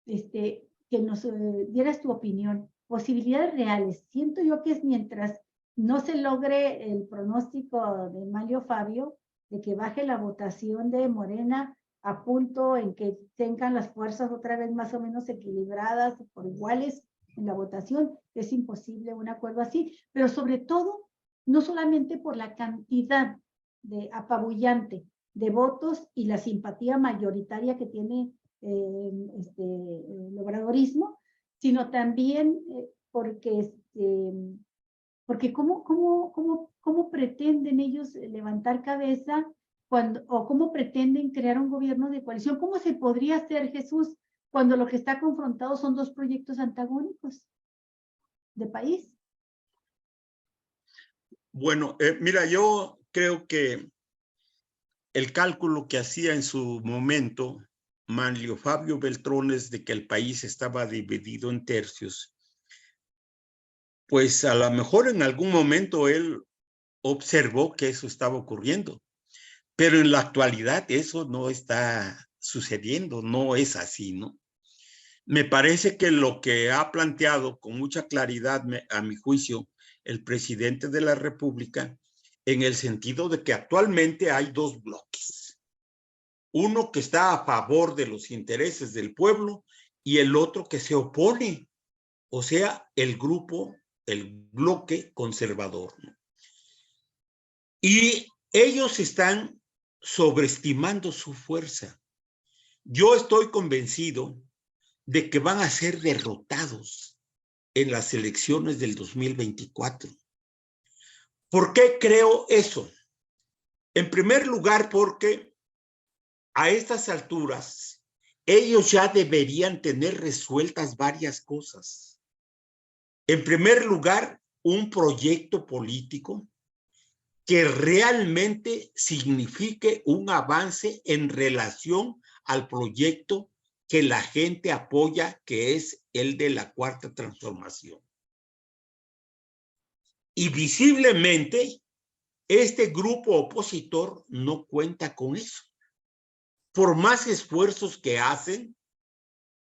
que nos dieras tu opinión. Posibilidades reales. Siento yo que es mientras no se logre el pronóstico de Manlio Fabio, de que baje la votación de Morena a punto en que tengan las fuerzas otra vez más o menos equilibradas por iguales en la votación, es imposible un acuerdo así, pero sobre todo, no solamente por la cantidad apabullante de votos y la simpatía mayoritaria que tiene el obradorismo, sino también porque cómo pretenden ellos levantar cabeza o cómo pretenden crear un gobierno de coalición. ¿Cómo se podría hacer, Jesús, cuando lo que está confrontado son dos proyectos antagónicos de país? Bueno, mira, yo creo que el cálculo que hacía en su momento Manlio Fabio Beltrones de que el país estaba dividido en tercios, pues a lo mejor en algún momento él observó que eso estaba ocurriendo, pero en la actualidad eso no está sucediendo, no es así, ¿no? Me parece que lo que ha planteado con mucha claridad, a mi juicio, el presidente de la República, en el sentido de que actualmente hay dos bloques. Uno que está a favor de los intereses del pueblo y el otro que se opone, o sea, el grupo el bloque conservador, ¿no? Y ellos están sobreestimando su fuerza. Yo estoy convencido de que van a ser derrotados en las elecciones del 2024. ¿Por qué creo eso? En primer lugar, porque a estas alturas ellos ya deberían tener resueltas varias cosas. En primer lugar, un proyecto político que realmente signifique un avance en relación al proyecto que la gente apoya, que es el de la Cuarta Transformación. Y visiblemente, este grupo opositor no cuenta con eso. Por más esfuerzos que hacen,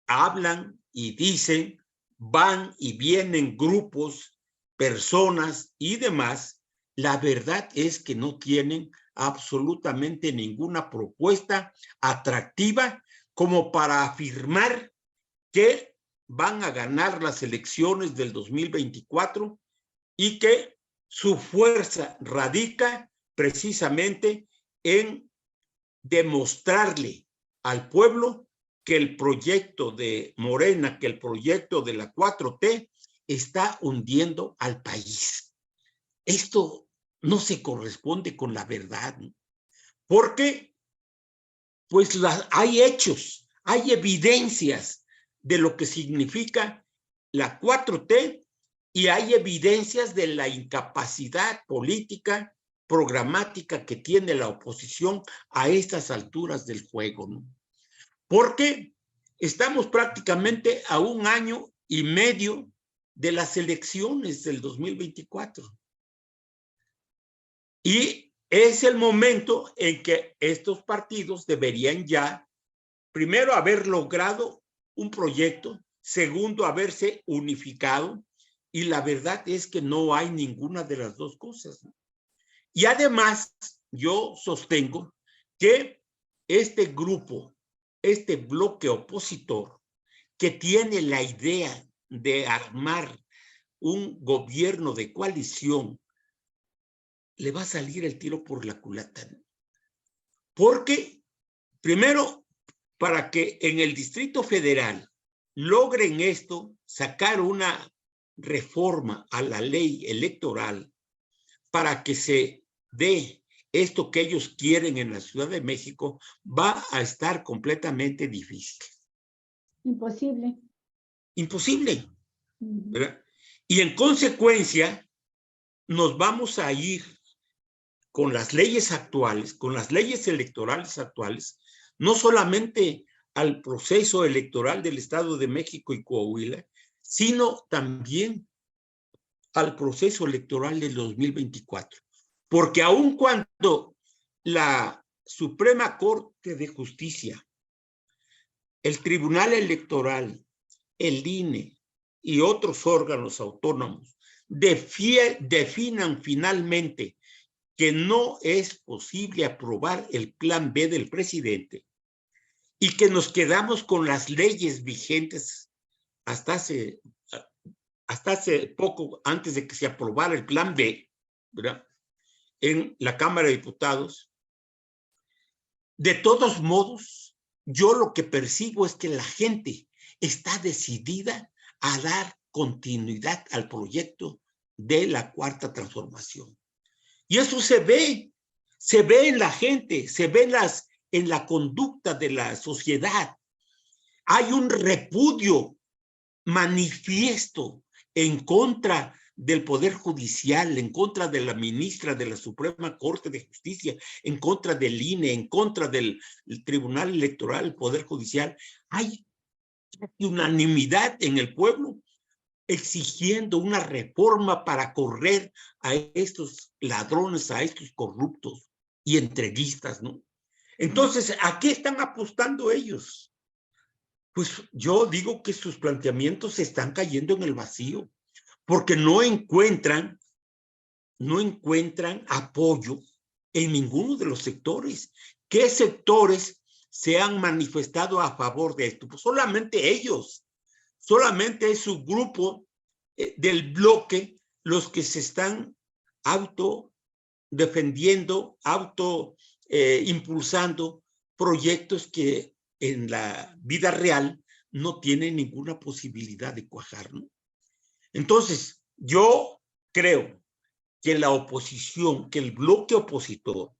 hablan y dicen, van y vienen grupos, personas y demás, la verdad es que no tienen absolutamente ninguna propuesta atractiva como para afirmar que van a ganar las elecciones del 2024 y que su fuerza radica precisamente en demostrarle al pueblo que el proyecto de Morena, que el proyecto de la 4T está hundiendo al país. Esto no se corresponde con la verdad, ¿no? Porque pues hay hechos, hay evidencias de lo que significa la 4T y hay evidencias de la incapacidad política, programática que tiene la oposición a estas alturas del juego, ¿no? Porque estamos prácticamente a 1 año y medio de las elecciones del 2024. Y es el momento en que estos partidos deberían ya, primero, haber logrado un proyecto, segundo, haberse unificado, y la verdad es que no hay ninguna de las dos cosas, ¿no? Y además, yo sostengo que este grupo, este bloque opositor, que tiene la idea de armar un gobierno de coalición, le va a salir el tiro por la culata, ¿no? Porque, primero, para que en el Distrito Federal logren esto, sacar una reforma a la ley electoral para que se dé esto que ellos quieren en la Ciudad de México, va a estar completamente difícil. Imposible. Imposible, ¿verdad? Y en consecuencia, nos vamos a ir con las leyes actuales, con las leyes electorales actuales, no solamente al proceso electoral del Estado de México y Coahuila, sino también al proceso electoral del 2024. Porque aun cuando la Suprema Corte de Justicia, el Tribunal Electoral, el INE y otros órganos autónomos definan finalmente que no es posible aprobar el plan B del presidente y que nos quedamos con las leyes vigentes hasta hace poco, antes de que se aprobara el plan B, ¿verdad?, en la Cámara de Diputados. De todos modos, yo lo que percibo es que la gente está decidida a dar continuidad al proyecto de la Cuarta Transformación. Y eso se ve en la gente, se ve en la conducta de la sociedad. Hay un repudio manifiesto en contra del Poder Judicial, en contra de la ministra de la Suprema Corte de Justicia, en contra del INE, en contra del Tribunal Electoral, el Poder Judicial. Hay unanimidad en el pueblo exigiendo una reforma para correr a estos ladrones, a estos corruptos y entreguistas, ¿no? Entonces, ¿a qué están apostando ellos? Pues yo digo que sus planteamientos se están cayendo en el vacío, porque no encuentran apoyo en ninguno de los sectores. ¿Qué sectores se han manifestado a favor de esto? Pues solamente ellos. Solamente es su grupo del bloque los que se están autodefendiendo, impulsando proyectos que en la vida real no tienen ninguna posibilidad de cuajar, ¿no? Entonces, yo creo que la oposición, que el bloque opositor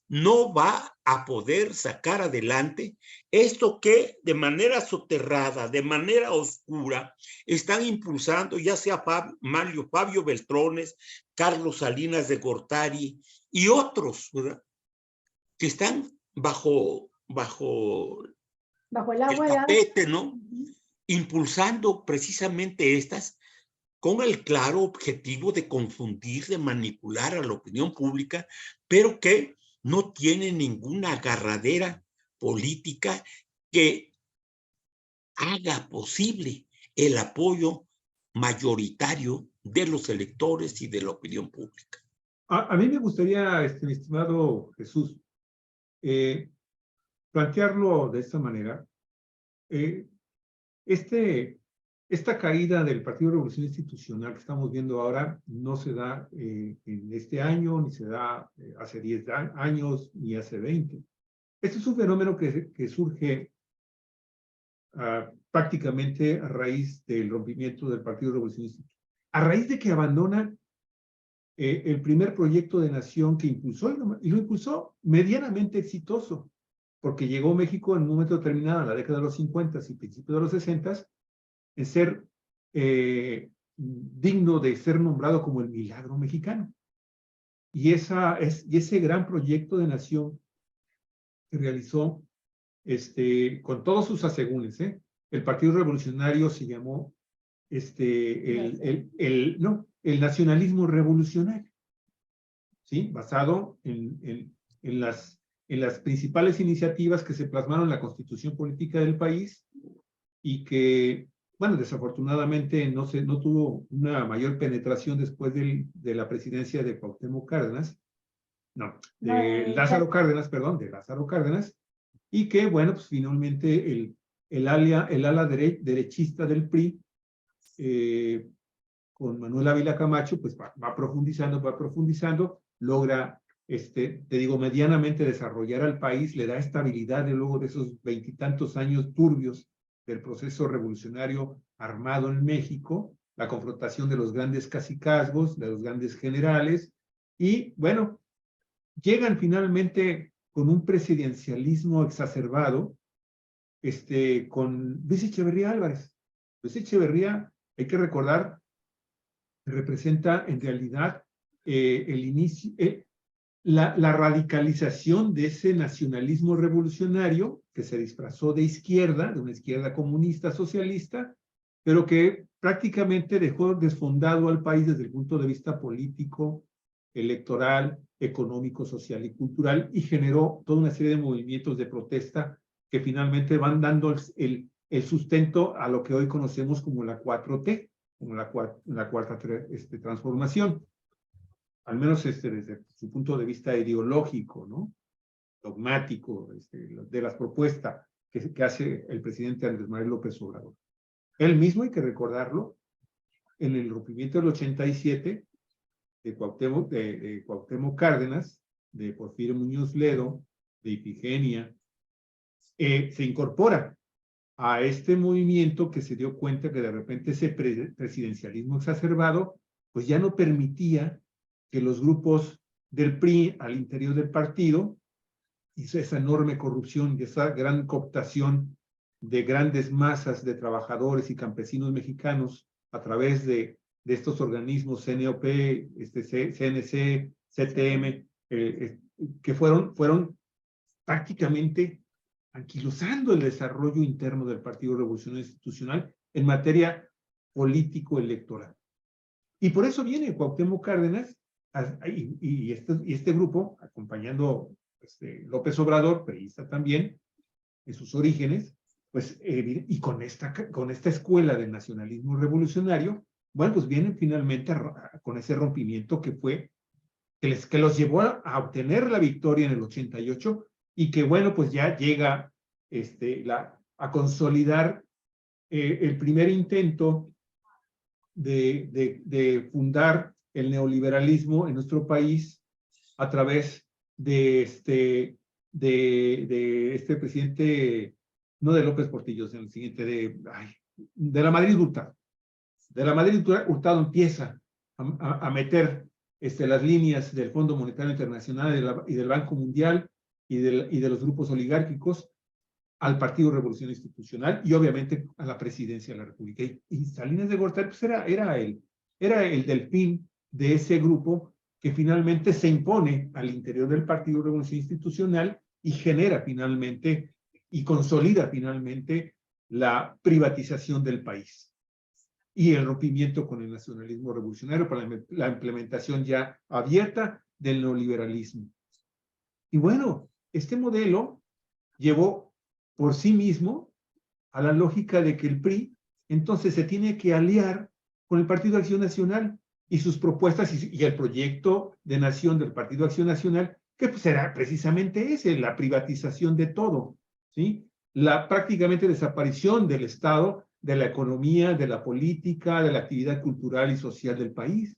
no va a poder sacar adelante esto que de manera soterrada, de manera oscura, están impulsando ya sea Fabio Beltrones, Carlos Salinas de Gortari y otros, ¿verdad?, que están bajo el agua, el tapete, ¿no? Impulsando precisamente estas con el claro objetivo de confundir, de manipular a la opinión pública, pero que no tiene ninguna agarradera política que haga posible el apoyo mayoritario de los electores y de la opinión pública. A mí me gustaría, mi estimado Jesús, plantearlo de esta manera. Esta caída del Partido de Revolución Institucional que estamos viendo ahora no se da en este año, ni se da hace 10 años, ni hace 20. Este es un fenómeno que surge prácticamente a raíz del rompimiento del Partido de Revolución Institucional. A raíz de que abandona el primer proyecto de nación que impulsó, y lo impulsó medianamente exitoso, porque llegó México en un momento determinado, en la década de los 50 y principios de los 60, en ser digno de ser nombrado como el milagro mexicano. Y ese gran proyecto de nación que realizó con todos sus asegúnes, el Partido Revolucionario se llamó el nacionalismo revolucionario, ¿sí? Basado en las principales iniciativas que se plasmaron en la Constitución Política del país y que, bueno, desafortunadamente no tuvo una mayor penetración después de la presidencia de Cuauhtémoc Cárdenas, de Lázaro Cárdenas, y que, bueno, pues finalmente el ala derechista del PRI, con Manuel Ávila Camacho, pues va profundizando, logra, te digo, medianamente desarrollar al país, le da estabilidad luego de esos veintitantos años turbios del proceso revolucionario armado en México, la confrontación de los grandes cacicazgos, de los grandes generales, y bueno, llegan finalmente con un presidencialismo exacerbado, con Luis Echeverría Álvarez. Luis Echeverría, hay que recordar, representa en realidad el inicio, la radicalización de ese nacionalismo revolucionario que se disfrazó de izquierda, de una izquierda comunista socialista, pero que prácticamente dejó desfondado al país desde el punto de vista político, electoral, económico, social y cultural, y generó toda una serie de movimientos de protesta que finalmente van dando el sustento a lo que hoy conocemos como la 4T, como la cuarta transformación, al menos desde su punto de vista ideológico, ¿no?, dogmático, de las propuestas que hace el presidente Andrés Manuel López Obrador. Él mismo, hay que recordarlo, en el rompimiento del 87, de Cuauhtémoc Cárdenas, de Porfirio Muñoz Ledo, de Ifigenia, se incorpora a este movimiento que se dio cuenta que de repente ese presidencialismo exacerbado pues ya no permitía que los grupos del PRI al interior del partido, hizo esa enorme corrupción y esa gran cooptación de grandes masas de trabajadores y campesinos mexicanos a través de estos organismos CNOP, CNC, CTM, que fueron prácticamente anquilosando el desarrollo interno del Partido Revolucionario Institucional en materia político-electoral. Y por eso viene Cuauhtémoc Cárdenas y este grupo, acompañando López Obrador, priista también, en sus orígenes, pues, y con esta escuela del nacionalismo revolucionario, bueno, pues vienen finalmente con ese rompimiento que los llevó a obtener la victoria en el 88 y que, bueno, pues ya llega a consolidar el primer intento de fundar el neoliberalismo en nuestro país a través de este presidente, no de López Portillo, sino el siguiente, de la Madrid Hurtado. De la Madrid Hurtado empieza a meter las líneas del Fondo Monetario Internacional y del Banco Mundial y de los grupos oligárquicos al Partido Revolución Institucional y obviamente a la presidencia de la República. Y Salinas de Gortari pues era el delfín de ese grupo que finalmente se impone al interior del Partido Revolución Institucional y genera finalmente y consolida finalmente la privatización del país y el rompimiento con el nacionalismo revolucionario para la implementación ya abierta del neoliberalismo. Y bueno, este modelo llevó por sí mismo a la lógica de que el PRI entonces se tiene que aliar con el Partido Acción Nacional y sus propuestas y el proyecto de nación del Partido Acción Nacional, que pues será precisamente ese, la privatización de todo, ¿sí? La prácticamente desaparición del Estado, de la economía, de la política, de la actividad cultural y social del país.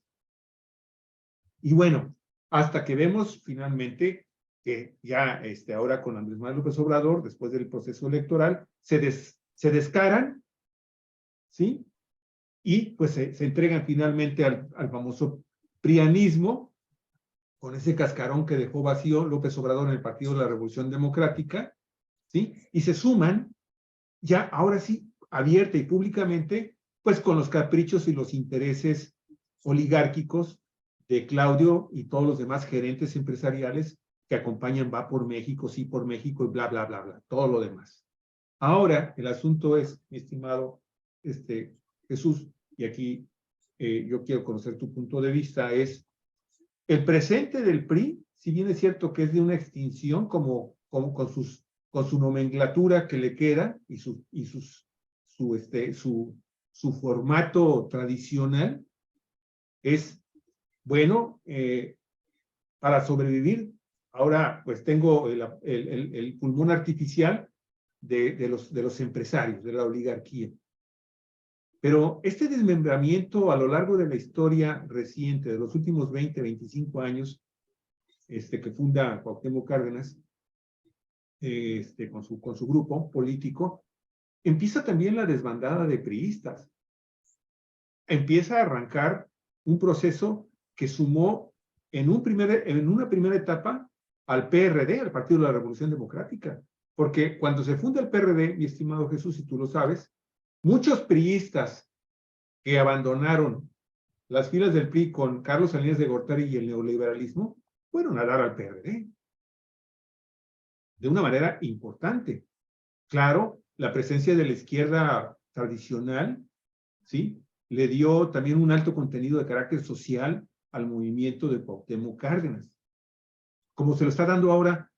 Y bueno, hasta que vemos finalmente que ya ahora con Andrés Manuel López Obrador, después del proceso electoral, se descaran, ¿sí? Y pues se entregan finalmente al famoso prianismo, con ese cascarón que dejó vacío López Obrador en el Partido de la Revolución Democrática, ¿sí? Y se suman, ya ahora sí, abierta y públicamente, pues con los caprichos y los intereses oligárquicos de Claudio y todos los demás gerentes empresariales que acompañan Va por México, Sí por México y bla, bla, bla, bla, todo lo demás. Ahora, el asunto es, mi estimado Jesús, y aquí yo quiero conocer tu punto de vista, es el presente del PRI, si bien es cierto que es de una extinción, como con su nomenclatura que le queda y su formato tradicional, es bueno para sobrevivir. Ahora, pues tengo el pulmón artificial de los empresarios, de la oligarquía. Pero este desmembramiento a lo largo de la historia reciente, de los últimos 20, 25 años, que funda Cuauhtémoc Cárdenas, con su grupo político, empieza también la desbandada de priistas. Empieza a arrancar un proceso que sumó en una primera etapa al PRD, al Partido de la Revolución Democrática. Porque cuando se funda el PRD, mi estimado Jesús, y tú lo sabes, muchos priistas que abandonaron las filas del PRI con Carlos Salinas de Gortari y el neoliberalismo fueron a dar al PRD de una manera importante. Claro, la presencia de la izquierda tradicional, ¿sí?, le dio también un alto contenido de carácter social al movimiento de Cuauhtémoc Cárdenas, como se lo está dando ahora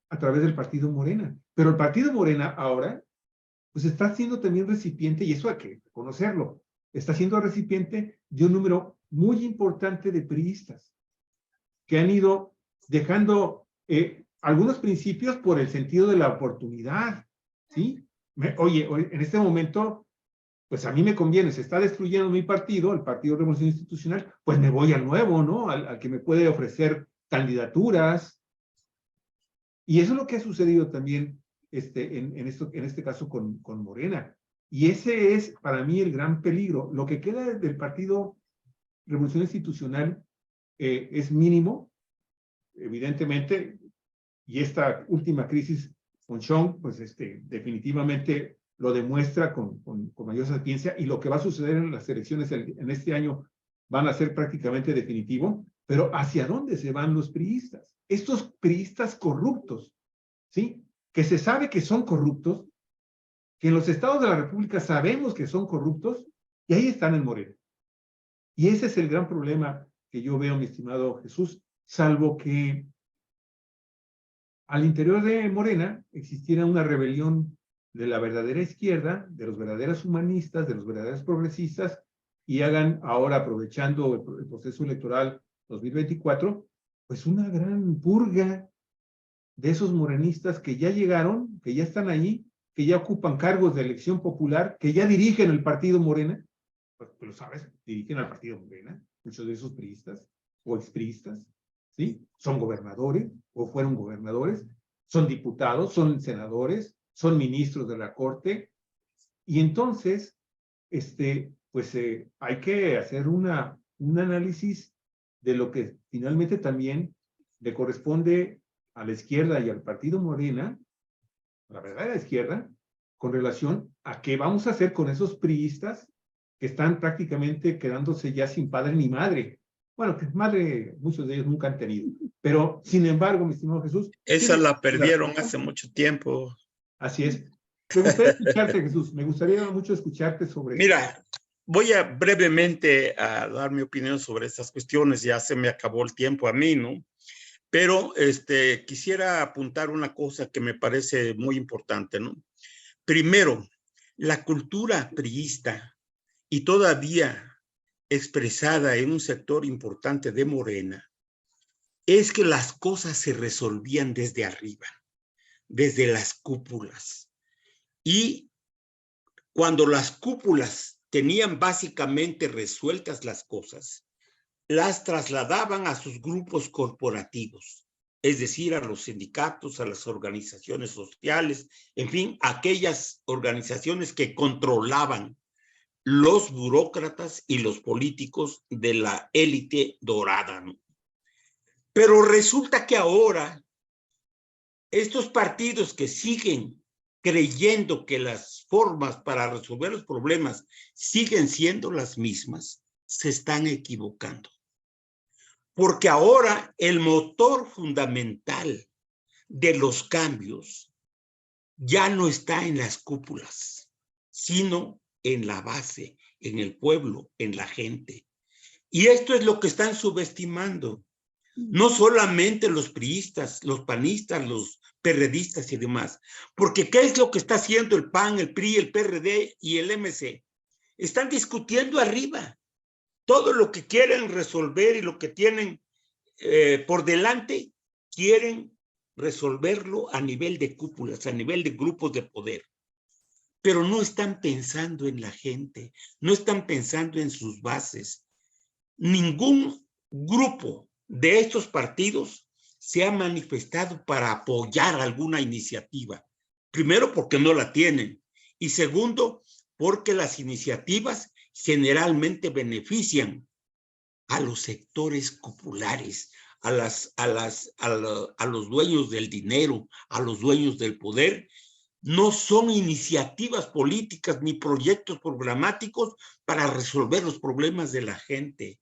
a través del Partido Morena. Pero el Partido Morena ahora, pues está siendo también recipiente, y eso hay que conocerlo, está siendo recipiente de un número muy importante de priistas que han ido dejando algunos principios por el sentido de la oportunidad, ¿sí? Oye, en este momento, pues a mí me conviene, se está destruyendo mi partido, el Partido de Revolución Institucional, pues me voy al nuevo, ¿no? Al que me puede ofrecer candidaturas. Y eso es lo que ha sucedido también en este caso con Morena. Y ese es para mí el gran peligro. Lo que queda del Partido Revolución Institucional es mínimo, evidentemente, y esta última crisis con Chong, pues definitivamente lo demuestra con mayor sapiencia, y lo que va a suceder en las elecciones en este año van a ser prácticamente definitivo. Pero ¿hacia dónde se van los priistas? Estos priistas corruptos, ¿sí?, que se sabe que son corruptos, que en los estados de la República sabemos que son corruptos, y ahí están en Morena. Y ese es el gran problema que yo veo, mi estimado Jesús, salvo que al interior de Morena existiera una rebelión de la verdadera izquierda, de los verdaderos humanistas, de los verdaderos progresistas, y hagan ahora, aprovechando el proceso electoral 2024, pues una gran purga de esos morenistas que ya llegaron, que ya están ahí, que ya ocupan cargos de elección popular, que ya dirigen el partido Morena, pues tú lo sabes, dirigen al partido Morena, muchos de esos priistas o expriistas, ¿sí? Son gobernadores o fueron gobernadores, son diputados, son senadores, son ministros de la Corte, y entonces, pues hay que hacer un análisis de lo que finalmente también le corresponde a la izquierda y al partido Morena, la verdadera izquierda, con relación a qué vamos a hacer con esos priistas que están prácticamente quedándose ya sin padre ni madre. Bueno, que madre muchos de ellos nunca han tenido. Pero, sin embargo, mi estimado Jesús... Esa la perdieron hace mucho tiempo. Así es. Me gustaría escucharte, Jesús. Me gustaría mucho escucharte sobre... Mira, voy a brevemente a dar mi opinión sobre estas cuestiones. Ya se me acabó el tiempo a mí, ¿no? Pero quisiera apuntar una cosa que me parece muy importante, ¿no? Primero, la cultura priista y todavía expresada en un sector importante de Morena es que las cosas se resolvían desde arriba, desde las cúpulas. Y cuando las cúpulas tenían básicamente resueltas las cosas, las trasladaban a sus grupos corporativos, es decir, a los sindicatos, a las organizaciones sociales, en fin, aquellas organizaciones que controlaban los burócratas y los políticos de la élite dorada, ¿no? Pero resulta que ahora estos partidos que siguen creyendo que las formas para resolver los problemas siguen siendo las mismas, se están equivocando. Porque ahora el motor fundamental de los cambios ya no está en las cúpulas, sino en la base, en el pueblo, en la gente. Y esto es lo que están subestimando. No solamente los priistas, los panistas, los perredistas y demás. Porque ¿qué es lo que está haciendo el PAN, el PRI, el PRD y el MC? Están discutiendo arriba. Todo lo que quieren resolver y lo que tienen por delante, quieren resolverlo a nivel de cúpulas, a nivel de grupos de poder. Pero no están pensando en la gente, no están pensando en sus bases. Ningún grupo de estos partidos se ha manifestado para apoyar alguna iniciativa. Primero, porque no la tienen. Y segundo, porque las iniciativas generalmente benefician a los sectores populares, a los dueños del dinero, a los dueños del poder. No son iniciativas políticas ni proyectos programáticos para resolver los problemas de la gente.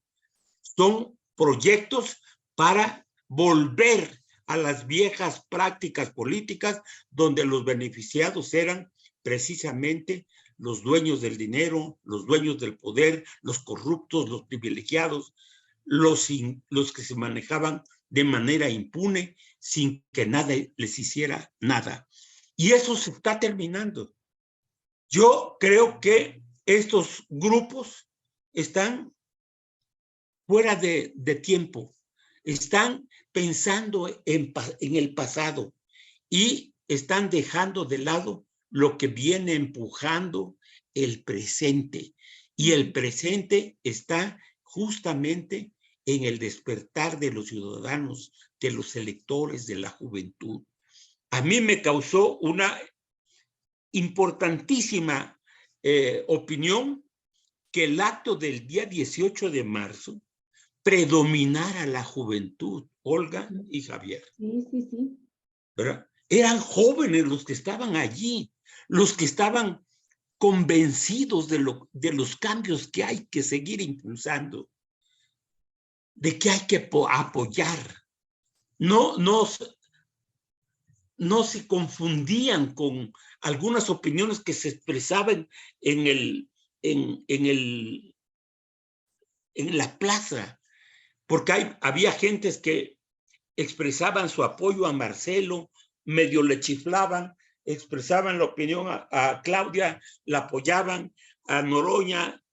Son proyectos para volver a las viejas prácticas políticas donde los beneficiados eran precisamente los dueños del dinero, los dueños del poder, los corruptos, los privilegiados, los que se manejaban de manera impune sin que nadie les hiciera nada. Y eso se está terminando. Yo creo que estos grupos están fuera de tiempo, están pensando en el pasado y están dejando de lado lo que viene empujando el presente. Y el presente está justamente en el despertar de los ciudadanos, de los electores, de la juventud. A mí me causó una importantísima opinión que el acto del día 18 de marzo predominara la juventud, Olga y Javier. Sí, sí, sí. ¿Verdad? Eran jóvenes los que estaban allí, los que estaban convencidos de los cambios que hay que seguir impulsando, de que hay que apoyar. No se confundían con algunas opiniones que se expresaban en la plaza, porque había gentes que expresaban su apoyo a Marcelo, medio le chiflaban, expresaban la opinión a Claudia, la apoyaban, a Noroña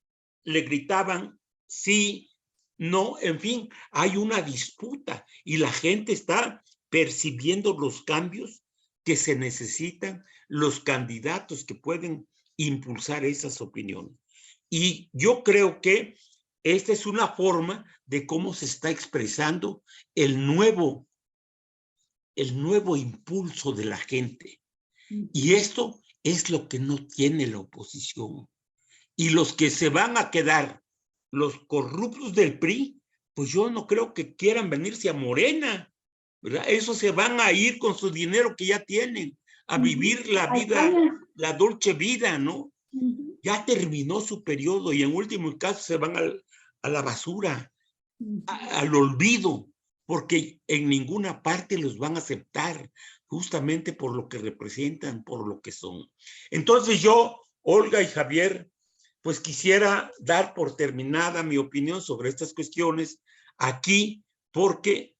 le gritaban sí, no, en fin, hay una disputa y la gente está percibiendo los cambios que se necesitan, los candidatos que pueden impulsar esas opiniones. Y yo creo que esta es una forma de cómo se está expresando el nuevo impulso de la gente. Y esto es lo que no tiene la oposición. Y los que se van a quedar, los corruptos del PRI, pues yo no creo que quieran venirse a Morena, ¿verdad? Esos se van a ir con su dinero que ya tienen, a vivir la vida, la dulce vida, ¿no? Ya terminó su periodo y en último caso se van a la basura, al olvido, porque en ninguna parte los van a aceptar, justamente por lo que representan, por lo que son. Entonces yo, Olga y Javier, pues quisiera dar por terminada mi opinión sobre estas cuestiones aquí, porque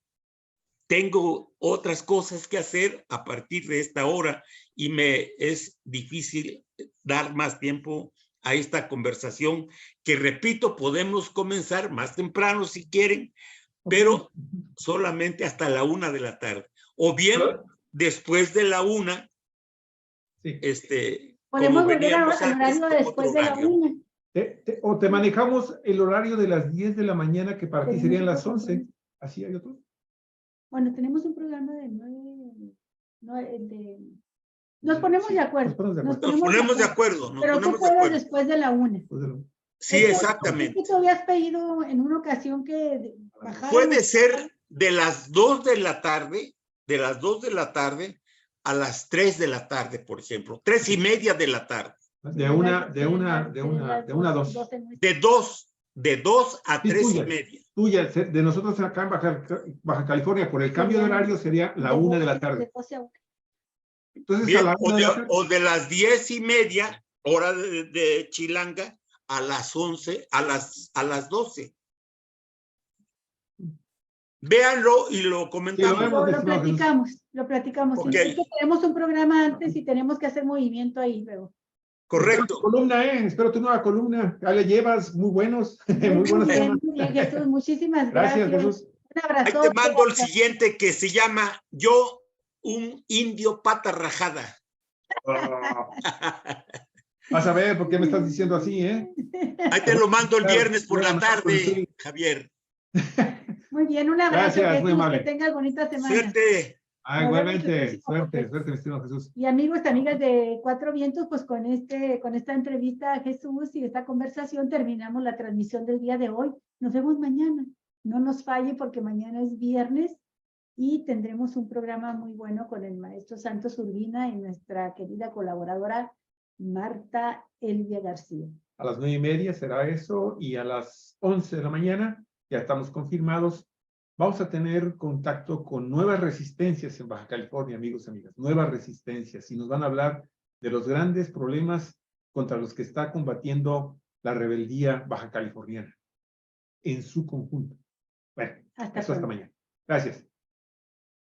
tengo otras cosas que hacer a partir de esta hora y me es difícil dar más tiempo a esta conversación, que repito, podemos comenzar más temprano si quieren, pero solamente hasta la 1 de la tarde. O bien, después de la 1, podemos como volver al veníamos antes, horario después de la 1. O te manejamos el horario de las 10 de la mañana, que para ti serían las 11. ¿Así hay otro? Bueno, tenemos un programa de 9, nos ponemos de acuerdo. Nos ponemos de acuerdo. Pero tú puedes después de la 1. Sí, exactamente. ¿Qué tú habías pedido en una ocasión que bajara? Puede ser de las 2 de la tarde, a las 3 de la tarde, por ejemplo, 3:30 de la tarde. De una a 2. De 2 a 3:30. Tuya, de nosotros acá en Baja California, por el cambio de horario sería la 1 de la tarde. De 12 a 1. Entonces, bien, a la o de las 10:30, hora de Chilanga, a las 11, a las 12. Véanlo y lo comentamos. Sí, lo platicamos. Okay. Sí, es que tenemos un programa antes y tenemos que hacer movimiento ahí luego. Correcto. Espero tu nueva columna. Ya le llevas muy buenos. Muy bien, Jesús. Muchísimas gracias. Jesús. Un abrazo. Ahí te mando el siguiente, que se llama Yo, un indio pata rajada. Vas a ver por qué me estás diciendo así, ¿eh? Ahí te lo mando el viernes por la tarde, Javier. Muy bien, un abrazo. Gracias, muy amable. Que tengas bonita semana. Suerte. Igualmente, suerte, mi estimado Jesús. Y amigos, amigas de Cuatro Vientos, pues con esta entrevista a Jesús y esta conversación terminamos la transmisión del día de hoy. Nos vemos mañana. No nos falle porque mañana es viernes y tendremos un programa muy bueno con el maestro Santos Urbina y nuestra querida colaboradora Marta Elvia García. A las 9:30 será eso, y a las 11 de la mañana, ya estamos confirmados, vamos a tener contacto con Nuevas Resistencias en Baja California, amigos y amigas, Nuevas Resistencias, y nos van a hablar de los grandes problemas contra los que está combatiendo la rebeldía baja californiana en su conjunto. Bueno, hasta mañana. Gracias.